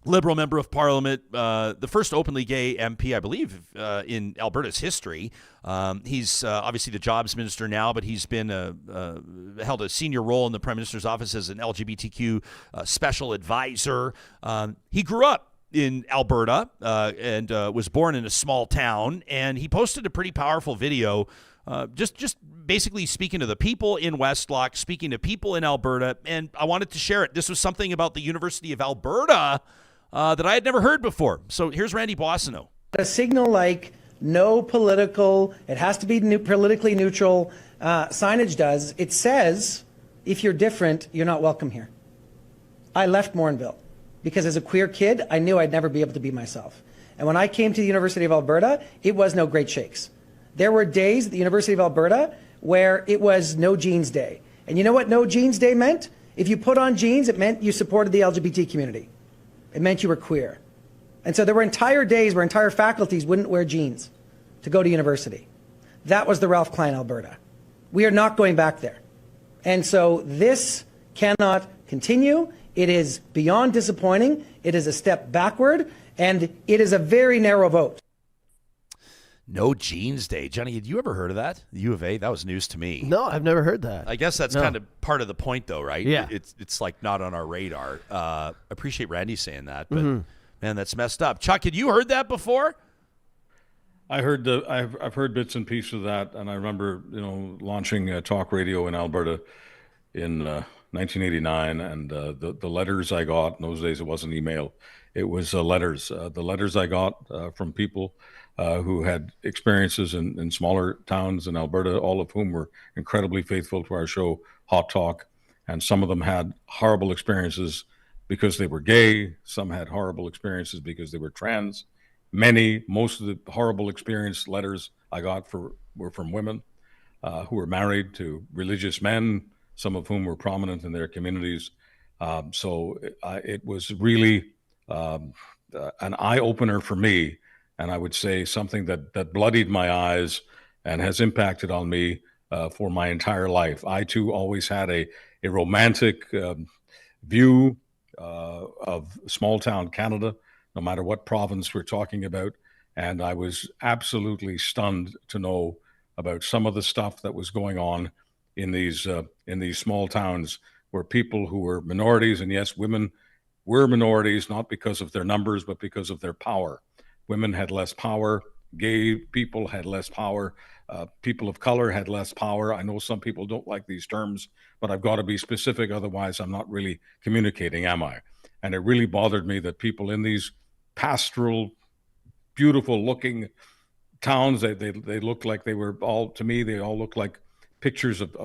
Liberal member of Parliament, the first openly gay MP, I believe, in Alberta's history. He's obviously the jobs minister now, but he's been held a senior role in the Prime Minister's office as an LGBTQ special advisor. He grew up in Alberta and was born in a small town, and he posted a pretty powerful video just basically speaking to the people in Westlock, speaking to people in Alberta, and I wanted to share it. This was something about the University of Alberta that I had never heard before. So here's Randy Boissonnault. A signal like no political, it has to be politically neutral signage does. It says, if you're different, you're not welcome here. I left Morinville because as a queer kid, I knew I'd never be able to be myself. And when I came to the University of Alberta, it was no great shakes. There were days at the University of Alberta where it was no jeans day. And you know what no jeans day meant? If you put on jeans, it meant you supported the LGBT community. It meant you were queer. And so there were entire days where entire faculties wouldn't wear jeans to go to university. That was the Ralph Klein Alberta. We are not going back there. And so this cannot continue. It is beyond disappointing. It is a step backward, and it is a very narrow vote. No Jeans Day. Johnny, had you ever heard of that? The U of A? That was news to me. No, I've never heard that. I guess that's kind of part of the point, though, right? Yeah. It's like not on our radar. I appreciate Randy saying that, but man, that's messed up. Chuck, had you heard that before? I've heard bits and pieces of that, and I remember launching talk radio in Alberta in 1989, and the letters I got in those days, it wasn't email, it was letters. The letters I got from people who had experiences in smaller towns in Alberta, all of whom were incredibly faithful to our show, Hot Talk. And some of them had horrible experiences because they were gay. Some had horrible experiences because they were trans. Most of the horrible experience letters I got were from women who were married to religious men, some of whom were prominent in their communities. So it was really an eye-opener for me. And I would say something that bloodied my eyes and has impacted on me for my entire life. I, too, always had a romantic view of small-town Canada, no matter what province we're talking about. And I was absolutely stunned to know about some of the stuff that was going on in these small towns where people who were minorities, and yes, women were minorities, not because of their numbers, but because of their power. women had less power, gay people had less power, people of color had less power. I know some people don't like these terms, but I've got to be specific, otherwise I'm not really communicating, am I? And it really bothered me that people in these pastoral, beautiful looking towns, they looked like they were all, to me, they all looked like pictures of,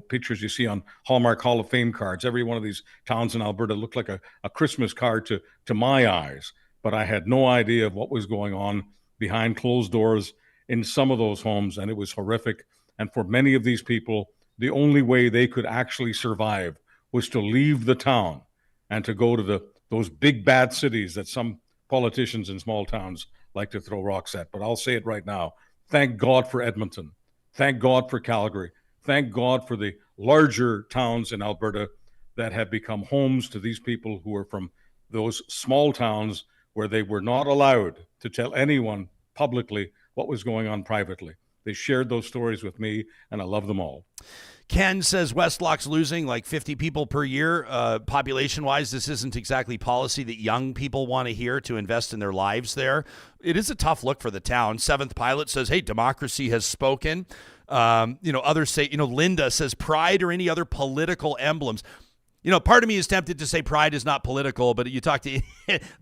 pictures you see on Hallmark Hall of Fame cards. Every one of these towns in Alberta looked like a Christmas card to my eyes. But I had no idea of what was going on behind closed doors in some of those homes, and it was horrific. And for many of these people, the only way they could actually survive was to leave the town and to go to those big bad cities that some politicians in small towns like to throw rocks at. But I'll say it right now. Thank God for Edmonton. Thank God for Calgary. Thank God for the larger towns in Alberta that have become homes to these people who are from those small towns where they were not allowed to tell anyone publicly what was going on privately. They shared those stories with me, and I love them all. Ken says Westlock's losing like 50 people per year. Population-wise, this isn't exactly policy that young people want to hear to invest in their lives there. It is a tough look for the town. Seventh Pilot says, hey, democracy has spoken. Others say, Linda says pride or any other political emblems. Part of me is tempted to say pride is not political, but you talk to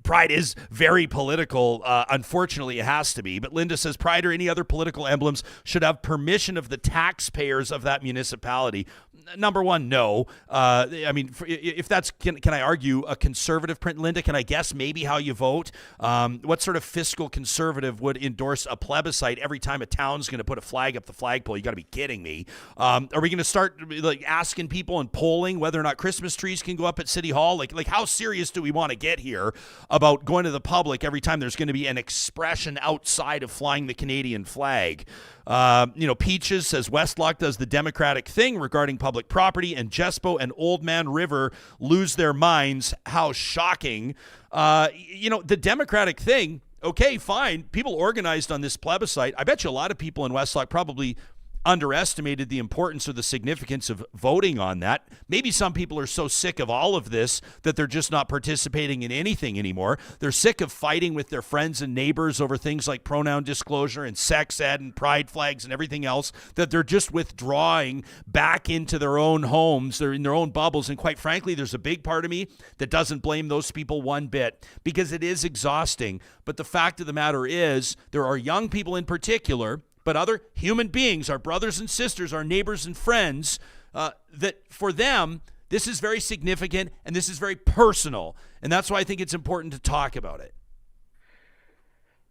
pride is very political. Unfortunately, it has to be. But Linda says pride or any other political emblems should have permission of the taxpayers of that municipality. Number one, no. If that's, can I argue a conservative print, Linda? Can I guess maybe how you vote? What sort of fiscal conservative would endorse a plebiscite every time a town's going to put a flag up the flagpole? You got to be kidding me. Are we going to start asking people and polling whether or not Christmas trees can go up at City Hall? Like how serious do we want to get here about going to the public every time there's going to be an expression outside of flying the Canadian flag? Peaches says Westlock does the Democratic thing regarding public property, and Jespo and Old Man River lose their minds. How shocking. The Democratic thing, okay, fine. People organized on this plebiscite. I bet you a lot of people in Westlock probably underestimated the importance or the significance of voting on that. Maybe some people are so sick of all of this that they're just not participating in anything anymore. They're sick of fighting with their friends and neighbors over things like pronoun disclosure and sex ed and pride flags and everything else, that they're just withdrawing back into their own homes. They're in their own bubbles. And quite frankly, there's a big part of me that doesn't blame those people one bit, because it is exhausting. But the fact of the matter is, there are young people in particular, but other human beings, our brothers and sisters, our neighbors and friends, that for them, this is very significant and this is very personal. And that's why I think it's important to talk about it.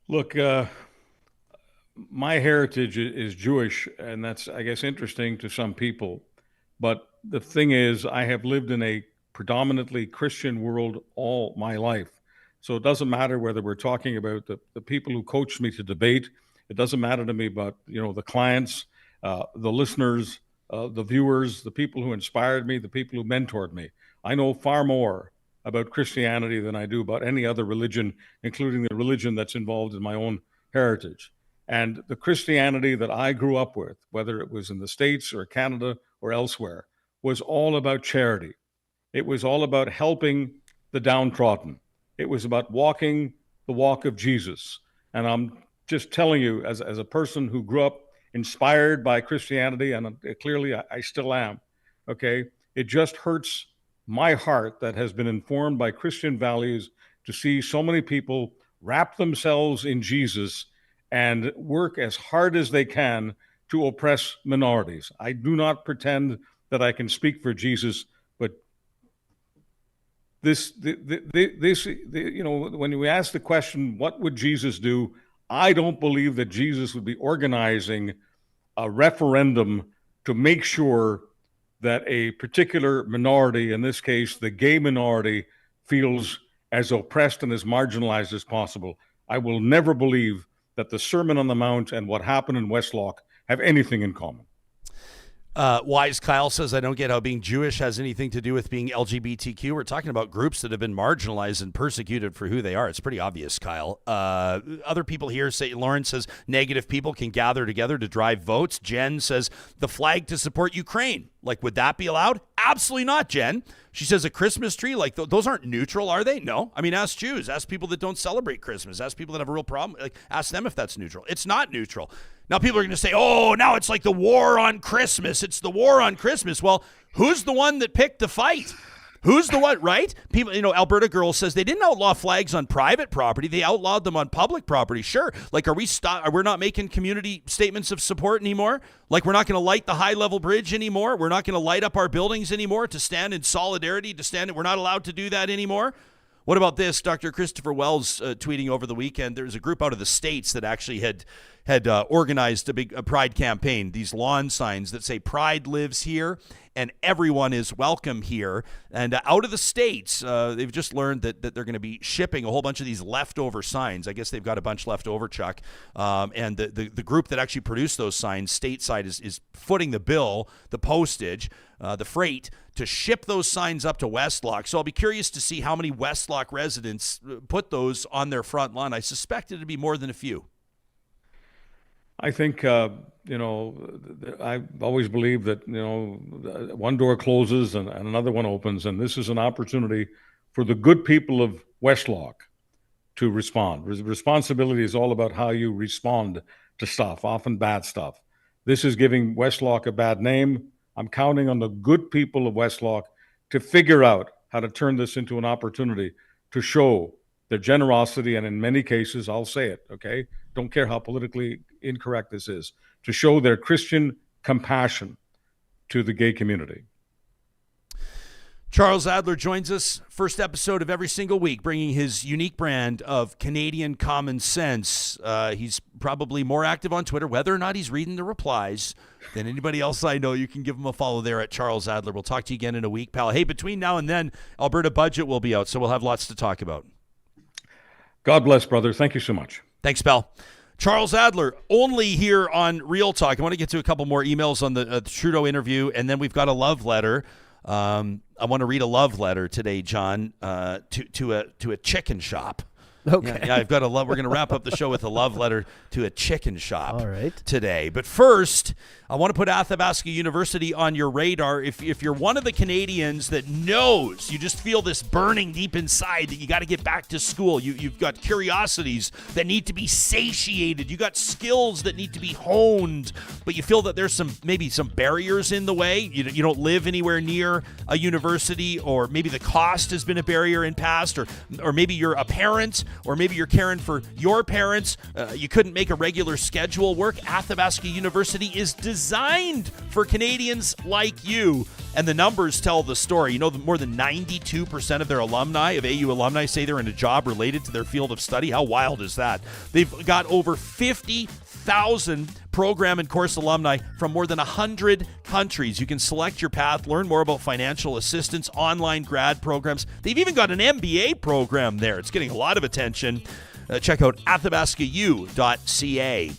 Look, my heritage is Jewish, and that's, I guess, interesting to some people. But the thing is, I have lived in a predominantly Christian world all my life. So it doesn't matter whether we're talking about the people who coached me to debate. It doesn't matter to me about, the clients, the listeners, the viewers, the people who inspired me, the people who mentored me. I know far more about Christianity than I do about any other religion, including the religion that's involved in my own heritage. And the Christianity that I grew up with, whether it was in the States or Canada or elsewhere, was all about charity. It was all about helping the downtrodden. It was about walking the walk of Jesus. And I'm just telling you, as a person who grew up inspired by Christianity, and clearly I still am, okay, it just hurts my heart that has been informed by Christian values to see so many people wrap themselves in Jesus and work as hard as they can to oppress minorities. I do not pretend that I can speak for Jesus, but when we ask the question, what would Jesus do? I don't believe that Jesus would be organizing a referendum to make sure that a particular minority, in this case, the gay minority, feels as oppressed and as marginalized as possible. I will never believe that the Sermon on the Mount and what happened in Westlock have anything in common. Wise Kyle says, I don't get how being Jewish has anything to do with being LGBTQ. We're talking about groups that have been marginalized and persecuted for who they are. It's pretty obvious, Kyle. Other people here say, Lauren says, negative people can gather together to drive votes. Jen says, the flag to support Ukraine. Like, would that be allowed? Absolutely not, Jen. She says a Christmas tree, like those aren't neutral, are they? No. I mean, ask Jews, ask people that don't celebrate Christmas, ask people that have a real problem. Like, ask them if that's neutral. It's not neutral. Now people are going to say, oh, now it's like the war on Christmas. It's the war on Christmas. Well, who's the one that picked the fight? Who's the one, right? People, Alberta Girl says they didn't outlaw flags on private property. They outlawed them on public property. Sure. Like, we're not making community statements of support anymore? Like, we're not going to light the high-level bridge anymore? We're not going to light up our buildings anymore to stand in solidarity, we're not allowed to do that anymore? What about this? Dr. Christopher Wells tweeting over the weekend, there's a group out of the States that actually had organized a big Pride campaign, these lawn signs that say Pride lives here and everyone is welcome here. And out of the States, they've just learned that they're going to be shipping a whole bunch of these leftover signs. I guess they've got a bunch left over, Chuck. And the group that actually produced those signs stateside is footing the bill, the postage, the freight, to ship those signs up to Westlock. So I'll be curious to see how many Westlock residents put those on their front lawn. I suspect it'd be more than a few. I think, I've always believed that, one door closes and another one opens, and this is an opportunity for the good people of Westlock to respond. Responsibility is all about how you respond to stuff, often bad stuff. This is giving Westlock a bad name. I'm counting on the good people of Westlock to figure out how to turn this into an opportunity to show their generosity, and in many cases, I'll say it, okay? Don't care how politically incorrect this is, to show their Christian compassion to the gay community. Charles Adler joins us, first episode of every single week, bringing his unique brand of Canadian common sense. He's probably more active on Twitter, whether or not he's reading the replies, than anybody else I know. You can give him a follow there at Charles Adler. We'll talk to you again in a week, pal. Hey, between now and then, Alberta budget will be out, so we'll have lots to talk about. God bless, brother. Thank you so much. Thanks, pal. Charles Adler, only here on Real Talk. I want to get to a couple more emails on the Trudeau interview, and then we've got a love letter. I want to read a love letter today, John, to a chicken shop. Okay. Yeah, I've got a love. We're going to wrap up the show with a love letter to a chicken shop. All right. Today. But first, I want to put Athabasca University on your radar. If you're one of the Canadians that knows, you just feel this burning deep inside that you got to get back to school. You've got curiosities that need to be satiated. You got skills that need to be honed, but you feel that there's maybe some barriers in the way. You don't live anywhere near a university, or maybe the cost has been a barrier in past, or maybe you're a parent, or maybe you're caring for your parents. You couldn't make a regular schedule work. Athabasca University is designed for Canadians like you. And the numbers tell the story. More than 92% of their alumni, of AU alumni, say they're in a job related to their field of study. How wild is that? They've got over 50,000 program and course alumni from more than 100 countries. You can select your path, learn more about financial assistance, online grad programs. They've even got an MBA program there. It's getting a lot of attention. Check out athabascau.ca.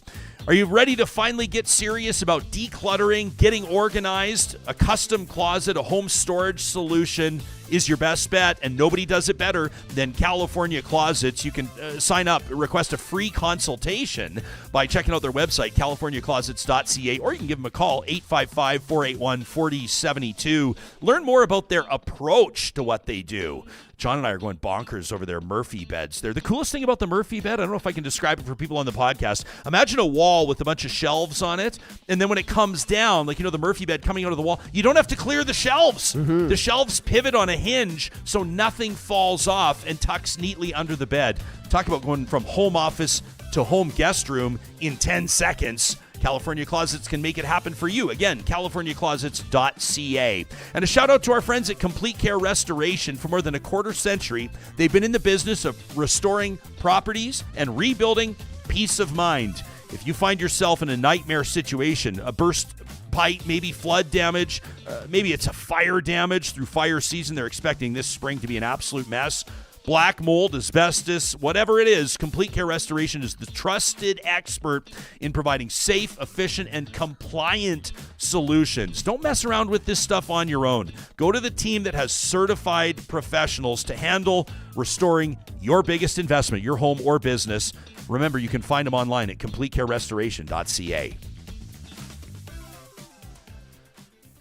Are you ready to finally get serious about decluttering, getting organized? A custom closet, a home storage solution is your best bet, and nobody does it better than California Closets. You can sign up, request a free consultation by checking out their website, californiaclosets.ca, or you can give them a call, 855-481-4072. Learn more about their approach to what they do. John and I are going bonkers over their Murphy beds. They're the coolest thing about the Murphy bed. I don't know if I can describe it for people on the podcast. Imagine a wall with a bunch of shelves on it, and then when it comes down, like, the Murphy bed coming out of the wall, you don't have to clear the shelves. Mm-hmm. The shelves pivot on a hinge so nothing falls off and tucks neatly under the bed. Talk about going from home office to home guest room in 10 seconds. California Closets can make it happen for you. Again, californiaclosets.ca. And a shout out to our friends at Complete Care Restoration. For more than a quarter century, they've been in the business of restoring properties and rebuilding peace of mind. If you find yourself in a nightmare situation, a burst pipe, maybe flood damage, maybe it's a fire damage through fire season, they're expecting this spring to be an absolute mess. Black mold, asbestos, whatever it is, Complete Care Restoration is the trusted expert in providing safe, efficient, and compliant solutions. Don't mess around with this stuff on your own. Go to the team that has certified professionals to handle restoring your biggest investment, your home or business. Remember, you can find them online at completecarerestoration.ca.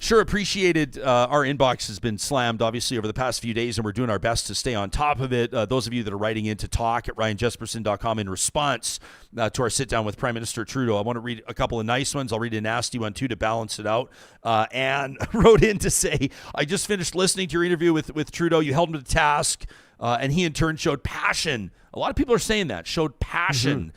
Sure appreciated. Our inbox has been slammed, obviously, over the past few days, and we're doing our best to stay on top of it. Those of you that are writing in to talk@ryanjesperson.com in response to our sit-down with Prime Minister Trudeau, I want to read a couple of nice ones. I'll read a nasty one, too, to balance it out. Anne wrote in to say, I just finished listening to your interview with Trudeau. You held him to task, and he, in turn, showed passion. A lot of people are saying that, showed passion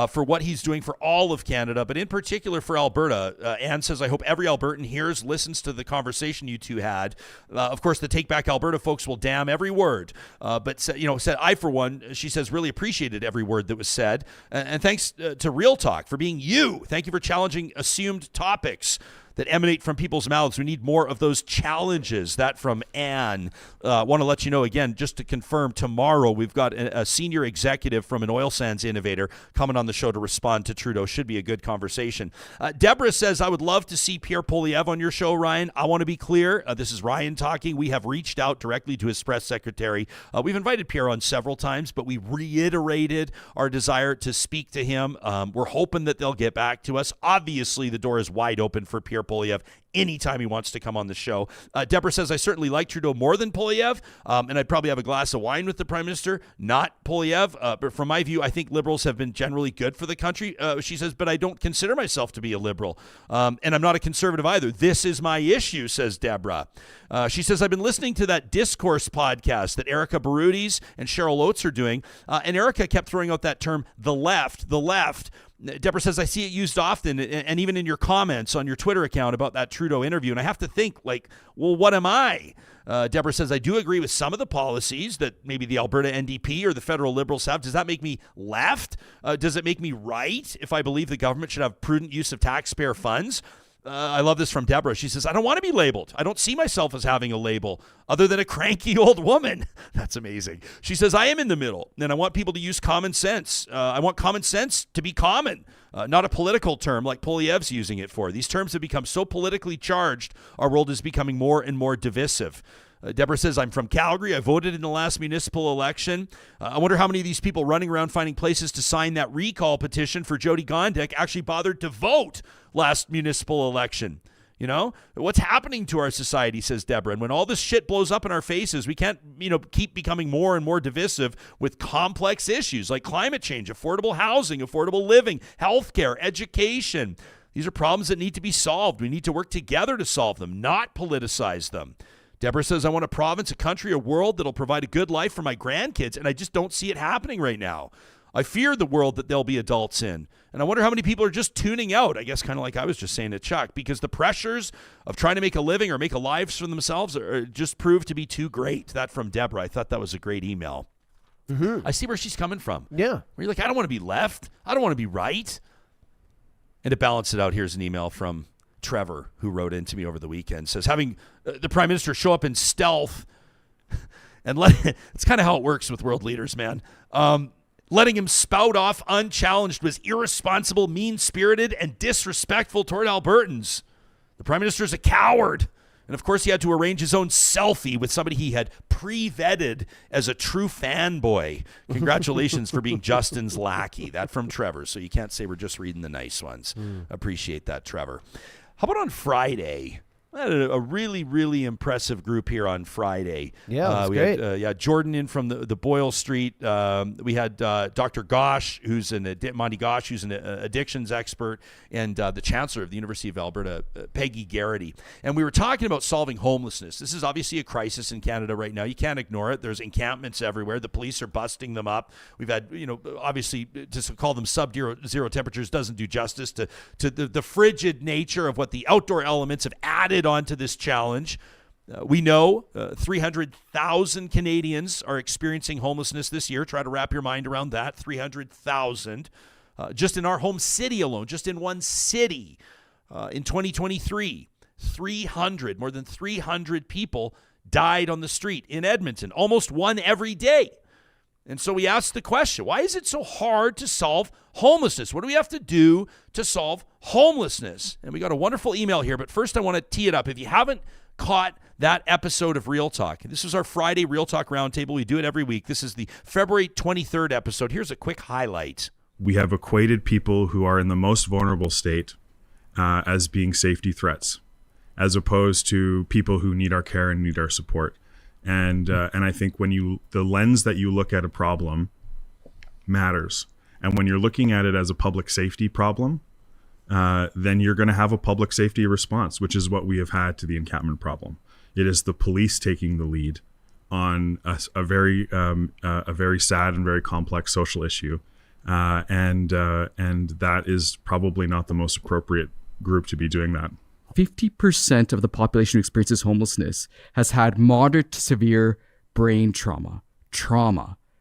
for what he's doing for all of Canada, but in particular for Alberta. Anne says, I hope every Albertan hears, listens to the conversation you two had. Of course, the Take Back Alberta folks will damn every word. But said, I, for one, she says, really appreciated every word that was said. And thanks to Real Talk for being you. Thank you for challenging assumed topics that emanate from people's mouths. We need more of those challenges. That from Anne. Want to let you know, again, just to confirm, tomorrow we've got a senior executive from an oil sands innovator coming on the show to respond to Trudeau. Should be a good conversation. Deborah says, I would love to see Pierre Poilievre on your show, Ryan. I want to be clear. This is Ryan talking. We have reached out directly to his press secretary. We've invited Pierre on several times, but we reiterated our desire to speak to him. We're hoping that they'll get back to us. Obviously, the door is wide open for Pierre Poilievre anytime he wants to come on the show. Deborah says, I certainly like Trudeau more than Poilievre, and I'd probably have a glass of wine with the Prime Minister, not Poilievre. But from my view, I think Liberals have been generally good for the country. She says, but I don't consider myself to be a Liberal, and I'm not a Conservative either. This is my issue, says Deborah. She says, I've been listening to that Discourse podcast that Erica Baroudis and Cheryl Oates are doing, and Erica kept throwing out that term, the left. Deborah says, I see it used often, and even in your comments on your Twitter account about that Trudeau interview. And I have to think, well, what am I? Deborah says, I do agree with some of the policies that maybe the Alberta NDP or the federal Liberals have. Does that make me left? Does it make me right if I believe the government should have prudent use of taxpayer funds? I love this from Deborah. She says, I don't want to be labeled. I don't see myself as having a label other than a cranky old woman. That's amazing. She says, I am in the middle, and I want people to use common sense. I want common sense to be common, not a political term like Poilievre's using it for. These terms have become so politically charged, our world is becoming more and more divisive. Deborah says, I'm from Calgary. I voted in the last municipal election. I wonder how many of these people running around finding places to sign that recall petition for Jody Gondek actually bothered to vote last municipal election. You know, what's happening to our society, says Deborah. And when all this shit blows up in our faces, we can't, keep becoming more and more divisive with complex issues like climate change, affordable housing, affordable living, healthcare, education. These are problems that need to be solved. We need to work together to solve them, not politicize them. Deborah says, I want a province, a country, a world that'll provide a good life for my grandkids, and I just don't see it happening right now. I fear the world that they'll be adults in. And I wonder how many people are just tuning out, I guess kind of like I was just saying to Chuck, because the pressures of trying to make a living or make a lives for themselves are just prove to be too great. That from Deborah. I thought that was a great email. Mm-hmm. I see where she's coming from. Yeah. Where you're like, I don't want to be left. I don't want to be right. And to balance it out, here's an email from Trevor, who wrote in to me over the weekend, says, having the Prime Minister show up in stealth and it's kind of how it works with world leaders, man. Letting him spout off unchallenged was irresponsible, mean-spirited, and disrespectful toward Albertans. The Prime Minister is a coward. And, of course, he had to arrange his own selfie with somebody he had pre-vetted as a true fanboy. Congratulations for being Justin's lackey. That from Trevor, so you can't say we're just reading the nice ones. Appreciate that, Trevor. How about on Friday? I had a really, really impressive group here on Friday. Yeah, we great. Had Jordan in from the Boyle Street. We had Dr. Gosh, Monty Gosh, who's an addictions expert, and the Chancellor of the University of Alberta, Peggy Garrity. And we were talking about solving homelessness. This is obviously a crisis in Canada right now. You can't ignore it. There's encampments everywhere. The police are busting them up. We've had, obviously, to call them sub-zero temperatures doesn't do justice to the frigid nature of what the outdoor elements have added onto this challenge. We know 300,000 Canadians are experiencing homelessness this year. Try to wrap your mind around that. 300,000. Just in our home city alone, just in one city, in 2023, more than 300 people died on the street in Edmonton, almost one every day. And so we asked the question, why is it so hard to solve homelessness? What do we have to do to solve homelessness? And we got a wonderful email here, but first I want to tee it up. If you haven't caught that episode of Real Talk, this is our Friday Real Talk Roundtable. We do it every week. This is the February 23rd episode. Here's a quick highlight. We have equated people who are in the most vulnerable state as being safety threats. as opposed to people who need our care and need our support. And I think the lens that you look at a problem matters. And when you're looking at it as a public safety problem, then you're going to have a public safety response, which is what we have had to the encampment problem. It is the police taking the lead on a very sad and very complex social issue, and that is probably not the most appropriate group to be doing that. 50% of the population who experiences homelessness has had moderate to severe brain trauma.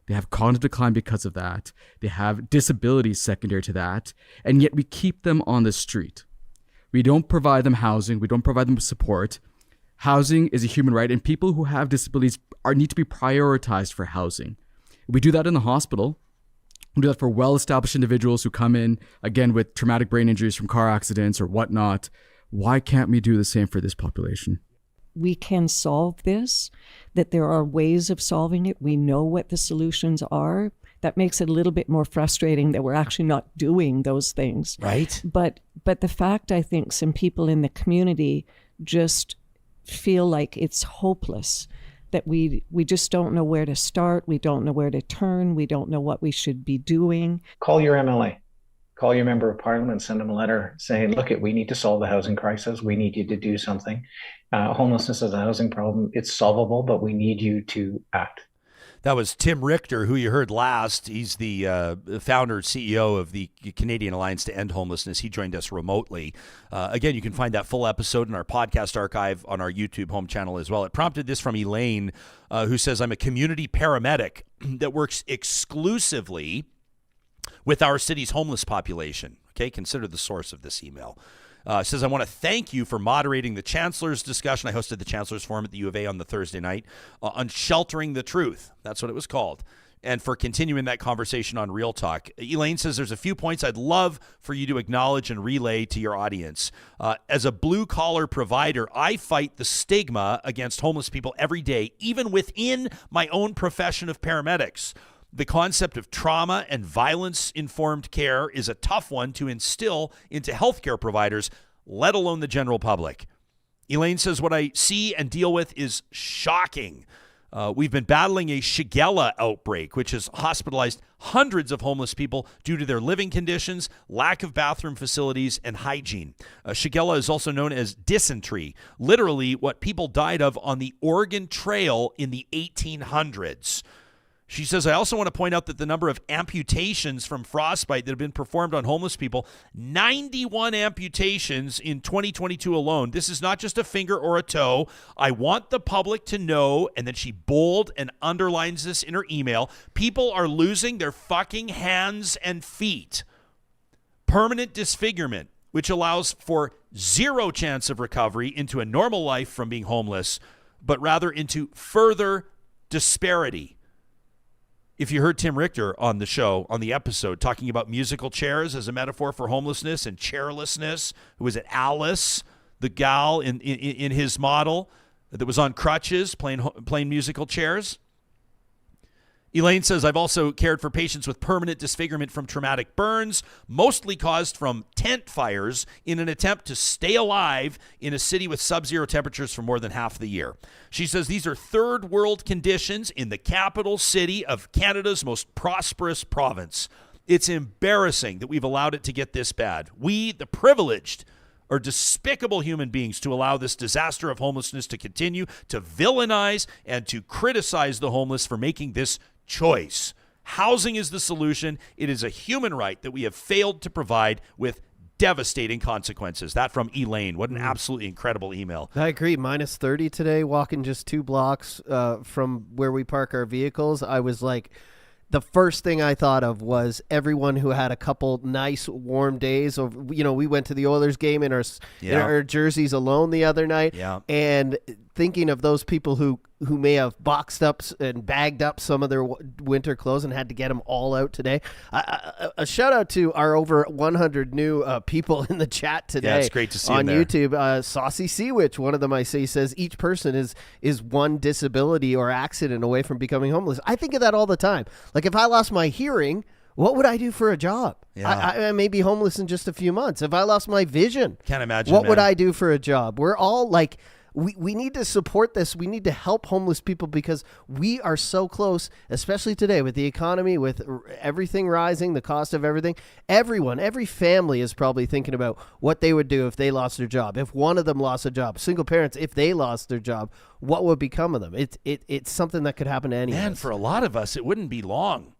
They have cognitive decline because of that. They have disabilities secondary to that. And yet we keep them on the street. We don't provide them housing. We don't provide them support. Housing is a human right, and people who have disabilities need to be prioritized for housing. We do that in the hospital. We do that for well-established individuals who come in, again, with traumatic brain injuries from car accidents or whatnot. Why can't we do the same for this population? We can solve this, that there are ways of solving it. We know what the solutions are. That makes it a little bit more frustrating that we're actually not doing those things. Right. But the fact, I think, some people in the community just feel like it's hopeless, that we just don't know where to start. We don't know where to turn. We don't know what we should be doing. Call your MLA. Call your member of parliament, send them a letter saying, look, we need to solve the housing crisis. We need you to do something. Homelessness is a housing problem. It's solvable, but we need you to act. That was Tim Richter, who you heard last. He's the founder and CEO of the Canadian Alliance to End Homelessness. He joined us remotely. Again, you can find that full episode in our podcast archive on our YouTube home channel as well. It prompted this from Elaine, who says, I'm a community paramedic that works exclusively with our city's homeless population. Okay, consider the source of this email. Says, I want to thank you for moderating the Chancellor's discussion. I hosted the Chancellor's Forum at the U of A on the Thursday night on sheltering the truth. That's what it was called. And for continuing that conversation on Real Talk. Elaine says there's a few points I'd love for you to acknowledge and relay to your audience. As a blue-collar provider, I fight the stigma against homeless people every day, even within my own profession of paramedics. The concept of trauma and violence-informed care is a tough one to instill into healthcare providers, let alone the general public. Elaine says, what I see and deal with is shocking. We've been battling a Shigella outbreak, which has hospitalized hundreds of homeless people due to their living conditions, lack of bathroom facilities, and hygiene. Shigella is also known as dysentery, literally what people died of on the Oregon Trail in the 1800s. She says, I also want to point out that the number of amputations from frostbite that have been performed on homeless people, 91 amputations in 2022 alone. This is not just a finger or a toe. I want the public to know, and then she bold and underlines this in her email, people are losing their fucking hands and feet. Permanent disfigurement, which allows for zero chance of recovery into a normal life from being homeless, but rather into further disparity. If you heard Tim Richter on the show, on the episode, talking about musical chairs as a metaphor for homelessness and chairlessness, who was it Alice, the gal in his model that was on crutches playing musical chairs? Elaine says, I've also cared for patients with permanent disfigurement from traumatic burns, mostly caused from tent fires in an attempt to stay alive in a city with sub-zero temperatures for more than half the year. She says these are third world conditions in the capital city of Canada's most prosperous province. It's embarrassing that we've allowed it to get this bad. We, the privileged, are despicable human beings to allow this disaster of homelessness to continue to villainize and to criticize the homeless for making this choice. Housing is the solution. It is a human right that we have failed to provide with devastating consequences. That from Elaine. What an absolutely incredible email. I agree. Minus 30 today, walking just 2 blocks from where we park our vehicles. I was like, the first thing I thought of was everyone who had a couple nice warm days. We went to the Oilers game in our jerseys alone the other night. Yeah. And thinking of those people who may have boxed up and bagged up some of their winter clothes and had to get them all out today. A shout out to our over 100 new people in the chat today. Yeah, it's great to see on there. YouTube. Saucy Seawitch, one of them I see, says each person is one disability or accident away from becoming homeless. I think of that all the time. Like if I lost my hearing, what would I do for a job? Yeah. I may be homeless in just a few months. If I lost my vision, Can't imagine, what would man. I do for a job? We're all like, we need to support this. We need to help homeless people because we are so close, especially today with the economy, with everything rising, the cost of everything. Every family is probably thinking about what they would do if they lost their job. If one of them lost a job, single parents, if they lost their job, what would become of them? It's something that could happen to any of Man, us. for a lot of us, it wouldn't be long.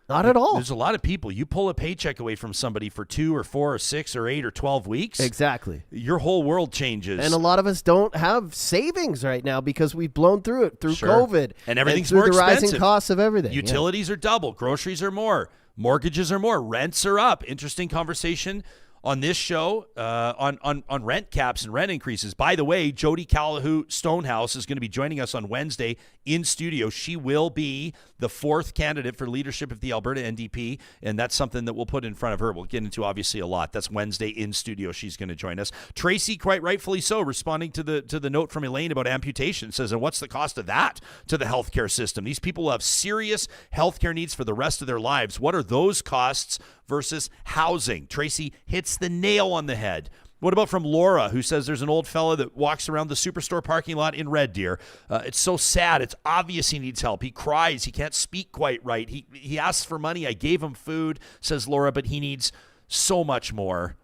Not at all. There's a lot of people. You pull a paycheck away from somebody for 2 or 4 or 6 or 8 or 12 weeks. Exactly. Your whole world changes. And a lot of us don't have savings right now because we've blown through it through Sure. COVID. And everything's through more the expensive. rising costs of everything. Yeah. Utilities are double. Groceries are more. Mortgages are more. Rents are up. Interesting conversation on this show on rent caps and rent increases. By the way, Jody Callahoo Stonehouse is going to be joining us on Wednesday in studio. She will be the 4th candidate for leadership of the Alberta NDP, and that's something that we'll put in front of her. We'll get into obviously a lot. That's Wednesday in studio. She's going to join us. Tracy, quite rightfully so, responding to the note from Elaine about amputation, says, and what's the cost of that to the healthcare system? These people have serious healthcare needs for the rest of their lives. What are those costs versus housing? Tracy hits the nail on the head. What about from Laura, who says there's an old fella that walks around the Superstore parking lot in Red Deer. It's so sad. It's obvious he needs help. He cries. He can't speak quite right. He asks for money. I gave him food, says Laura, but he needs so much more.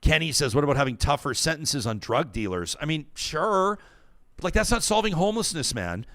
Kenny says, what about having tougher sentences on drug dealers? I mean, sure. But like, that's not solving homelessness, man.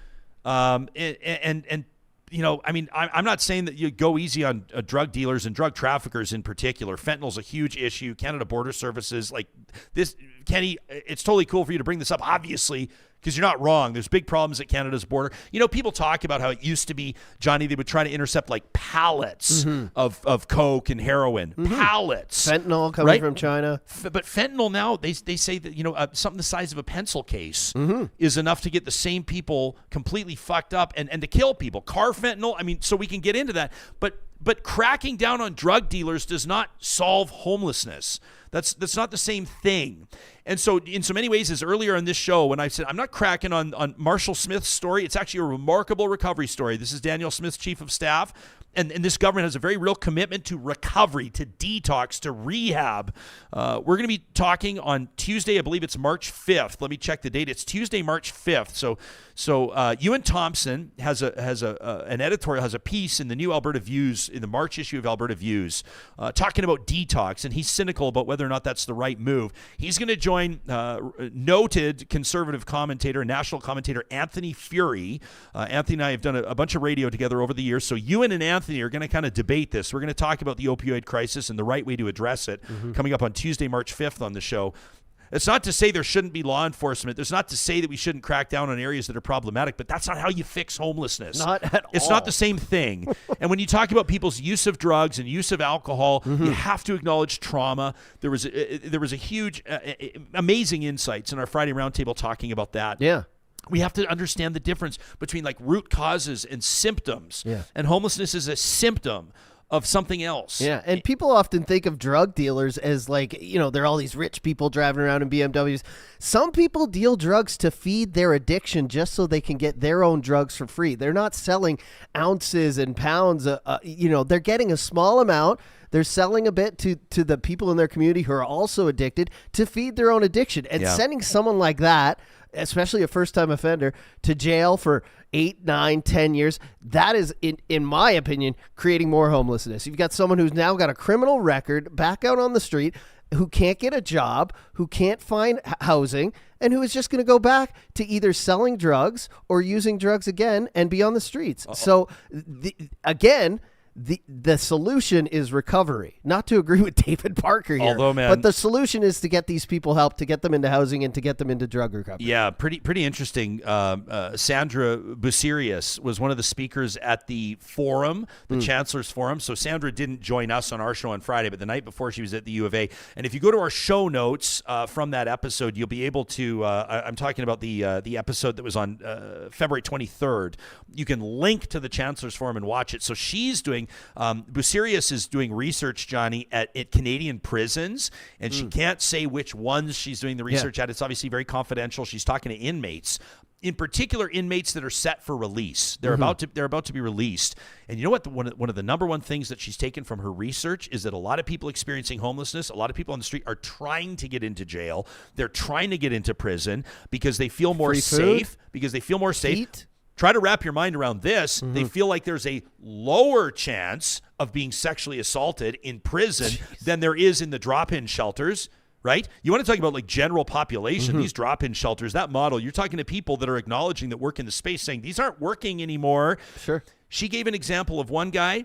And you know, I mean, I'm not saying that you go easy on drug dealers and drug traffickers in particular. Fentanyl's a huge issue. Canada Border Services, like this, Kenny, it's totally cool for you to bring this up, obviously, because you're not wrong. There's big problems at Canada's border. You know, people talk about how it used to be, Johnny, they would try to intercept like pallets of coke and heroin. Pallets. Fentanyl coming from China. But fentanyl now, they say that, you know, something the size of a pencil case is enough to get the same people completely fucked up and to kill people. Car fentanyl, I mean, so we can get into that. But cracking down on drug dealers does not solve homelessness. That's not the same thing. And so in so many ways, as earlier in this show, when I said, I'm not cracking on Marshall Smith's story, it's actually a remarkable recovery story. This is Daniel Smith's chief of staff. And this government has a very real commitment to recovery, to detox, to rehab. We're going to be talking on Tuesday. I believe it's March 5th. Let me check the date. It's Tuesday, March 5th. So Ewan Thompson has an editorial, has a piece in the new Alberta Views, in the March issue of Alberta Views, talking about detox, and he's cynical about whether or not that's the right move. He's going to join noted conservative commentator, national commentator Anthony Fury. Anthony and I have done a bunch of radio together over the years. So Ewan and Anthony are going to kind of debate this. We're going to talk about the opioid crisis and the right way to address it coming up on Tuesday, March 5th on the show. It's not to say there shouldn't be law enforcement. It's not to say that we shouldn't crack down on areas that are problematic, but that's not how you fix homelessness. Not at all. It's not the same thing. And when you talk about people's use of drugs and use of alcohol, you have to acknowledge trauma. There was a huge, amazing insights in our Friday Roundtable talking about that. Yeah. We have to understand the difference between like root causes and symptoms. Yeah. And homelessness is a symptom of something else. Yeah, and people often think of drug dealers as like, you know, they're all these rich people driving around in BMWs. Some people deal drugs to feed their addiction just so they can get their own drugs for free. They're not selling ounces and pounds. You know, they're getting a small amount. They're selling a bit to the people in their community who are also addicted to feed their own addiction. And sending someone like that, especially a first-time offender, to jail for 8, 9, 10 years, that is, in my opinion, creating more homelessness. You've got someone who's now got a criminal record back out on the street, who can't get a job, who can't find housing, and who is just going to go back to either selling drugs or using drugs again and be on the streets. So, again, the solution is recovery. Not to agree with David Parker here, although, man, but the solution is to get these people help, to get them into housing and to get them into drug recovery. Yeah, pretty interesting. Sandra Busirius was one of the speakers at the forum, the Chancellor's Forum. So Sandra didn't join us on our show on Friday, but the night before she was at the U of A. And if you go to our show notes from that episode, you'll be able to, I'm talking about the episode that was on February 23rd. You can link to the Chancellor's Forum and watch it. So she's doing, Busirius is doing research, Johnny, at Canadian prisons, and she can't say which ones she's doing the research at. It's obviously very confidential. She's talking to inmates in particular inmates that are set for release. They're about to be released. And you know what? One of the number one things that she's taken from her research is that a lot of people experiencing homelessness, a lot of people on the street are trying to get into jail. They're trying to get into prison because they feel more safe. Because they feel more safe. Heat. Try to wrap your mind around this. They feel like there's a lower chance of being sexually assaulted in prison than there is in the drop-in shelters, right? You want to talk about like general population, these drop-in shelters, that model, you're talking to people that are acknowledging that work in the space saying these aren't working anymore. Sure. She gave an example of one guy.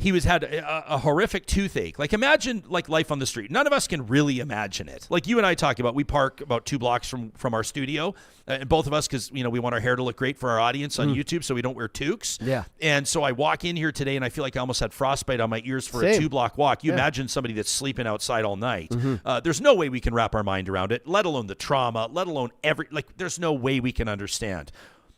He had a horrific toothache. Like imagine like life on the street. None of us can really imagine it. Like you and I talk about, we park about 2 blocks from our studio, and both of us, because we want our hair to look great for our audience on YouTube, so we don't wear toques. Yeah. And so I walk in here today, and I feel like I almost had frostbite on my ears for a 2-block walk. You imagine somebody that's sleeping outside all night. There's no way we can wrap our mind around it, let alone the trauma, let alone there's no way we can understand.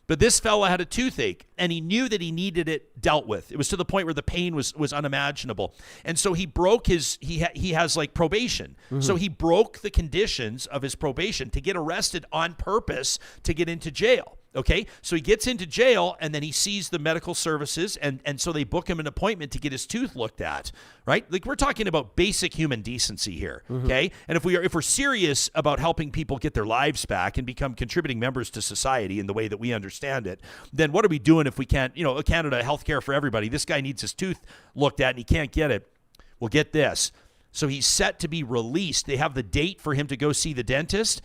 But this fella had a toothache, and he knew that he needed it dealt with. It was to the point where the pain was unimaginable. And so he broke he has like probation. So he broke the conditions of his probation to get arrested on purpose to get into jail. Okay, so he gets into jail, and then he sees the medical services, and so they book him an appointment to get his tooth looked at, right? Like we're talking about basic human decency here, okay? And if we're serious about helping people get their lives back and become contributing members to society in the way that we understand it, then what are we doing if we can't, Canada, healthcare for everybody? This guy needs his tooth looked at, and he can't get it. Well, get this. So he's set to be released. They have the date for him to go see the dentist.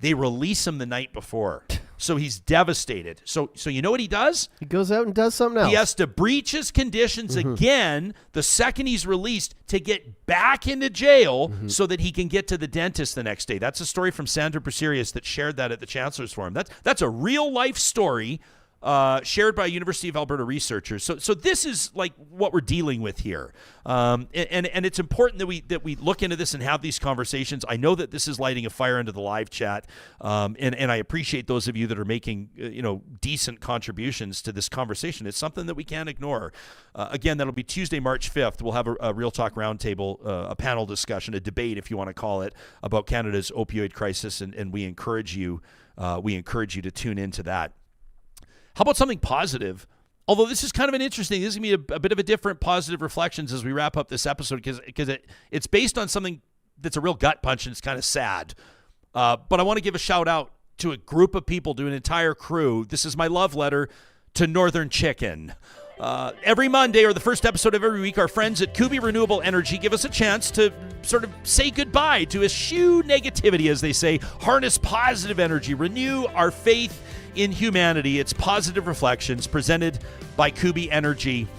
They release him the night before. So he's devastated. So you know what he does? He goes out and does something else. He has to breach his conditions again the second he's released to get back into jail so that he can get to the dentist the next day. That's a story from Sandra Brasirius that shared that at the Chancellor's Forum. That's a real life story shared by University of Alberta researchers. So this is like what we're dealing with here, and it's important that we look into this and have these conversations. I know that this is lighting a fire into the live chat, and I appreciate those of you that are making decent contributions to this conversation. It's something that we can't ignore. Again, that'll be Tuesday, March 5th. We'll have a Real Talk Roundtable, a panel discussion, a debate, if you want to call it, about Canada's opioid crisis, and we encourage you to tune into that. How about something positive? Although this is kind of an interesting, this is going to be a bit of a different positive reflections as we wrap up this episode because it's based on something that's a real gut punch and it's kind of sad. But I want to give a shout out to a group of people, to an entire crew. This is my love letter to Northern Chicken. Every Monday or the first episode of every week, our friends at Kuby Renewable Energy give us a chance to sort of say goodbye to eschew negativity, as they say, harness positive energy, renew our faith in humanity. It's Positive Reflections presented by Kuby Energy.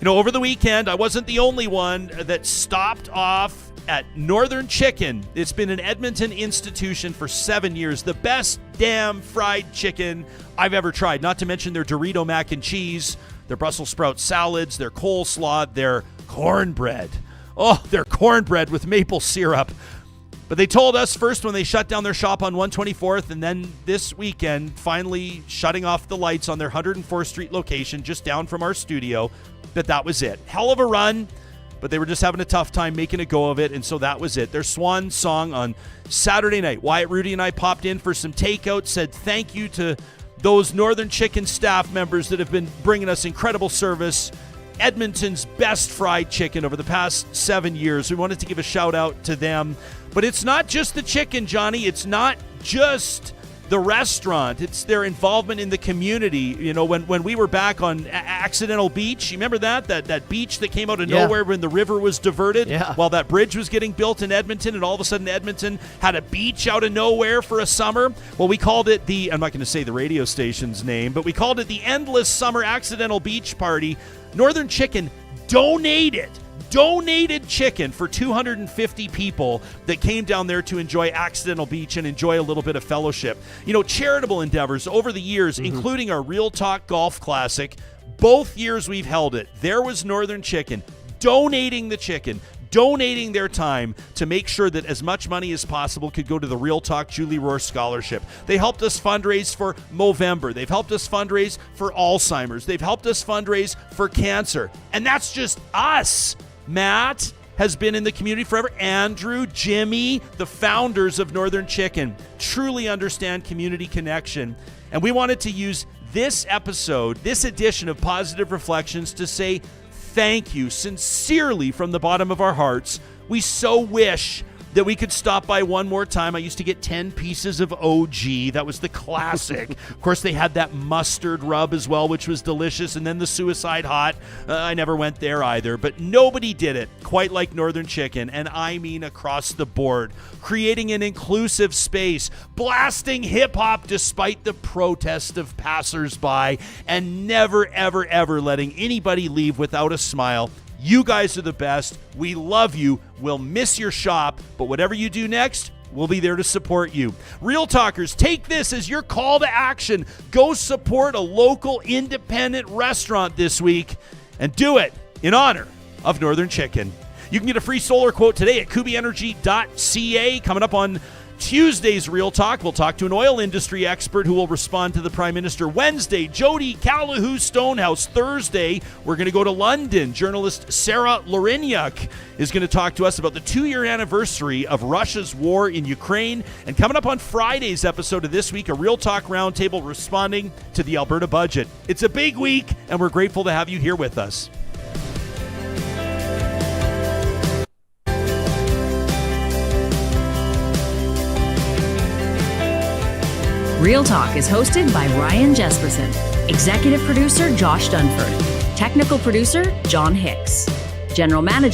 Over the weekend, I wasn't the only one that stopped off at Northern Chicken. It's been an Edmonton institution for 7 years. The best damn fried chicken I've ever tried, not to mention their Dorito mac and cheese, their Brussels sprout salads, their coleslaw, their cornbread. Oh, their cornbread with maple syrup. But they told us first when they shut down their shop on 124th, and then this weekend finally shutting off the lights on their 104th Street location just down from our studio, that was it. Hell of a run, but they were just having a tough time making a go of it, and so that was it. Their swan song on Saturday night. Wyatt, Rudy, and I popped in for some takeout, said thank you to those Northern Chicken staff members that have been bringing us incredible service. Edmonton's best fried chicken over the past 7 years. We wanted to give a shout out to them. But it's not just the chicken, Johnny. It's not just the restaurant. It's their involvement in the community. When we were back on Accidental Beach, you remember that beach that came out of nowhere when the river was diverted while that bridge was getting built in Edmonton, and all of a sudden Edmonton had a beach out of nowhere for a summer? Well, we called it I'm not going to say the radio station's name, but we called it the Endless Summer Accidental Beach Party. Northern Chicken donated chicken for 250 people that came down there to enjoy Accidental Beach and enjoy a little bit of fellowship. Charitable endeavors over the years, including our Real Talk Golf Classic. Both years we've held it, there was Northern Chicken donating the chicken, donating their time to make sure that as much money as possible could go to the Real Talk Julie Rohr Scholarship. They helped us fundraise for Movember. They've helped us fundraise for Alzheimer's. They've helped us fundraise for cancer. And that's just us, Matt. has been in the community forever. Andrew, Jimmy, the founders of Northern Chicken, truly understand community connection. And we wanted to use this episode, this edition of Positive Reflections, to say thank you sincerely from the bottom of our hearts. We so wish that we could stop by one more time. I used to get 10 pieces of OG. That was the classic. Of course, they had that mustard rub as well, which was delicious. And then the suicide hot. I never went there either. But nobody did it quite like Northern Chicken. And I mean across the board. Creating an inclusive space. Blasting hip-hop despite the protest of passersby. And never, ever, ever letting anybody leave without a smile. You guys are the best. We love you. We'll miss your shop, but whatever you do next, we'll be there to support you. Real Talkers, take this as your call to action. Go support a local independent restaurant this week and do it in honor of Northern Chicken. You can get a free solar quote today at kubyenergy.ca. Coming up on Tuesday's Real Talk, we'll talk to an oil industry expert who will respond to the Prime Minister. Wednesday, Jody Calahoo Stonehouse. Thursday, we're going to go to London. Journalist Sarah Loriniuk is going to talk to us about the 2-year anniversary of Russia's war in Ukraine. And coming up on Friday's episode of This Week, a Real Talk Roundtable responding to the Alberta budget. It's a big week, and we're grateful to have you here with us. Real Talk is hosted by Ryan Jesperson. Executive producer Josh Dunford. Technical producer John Hicks. General Manager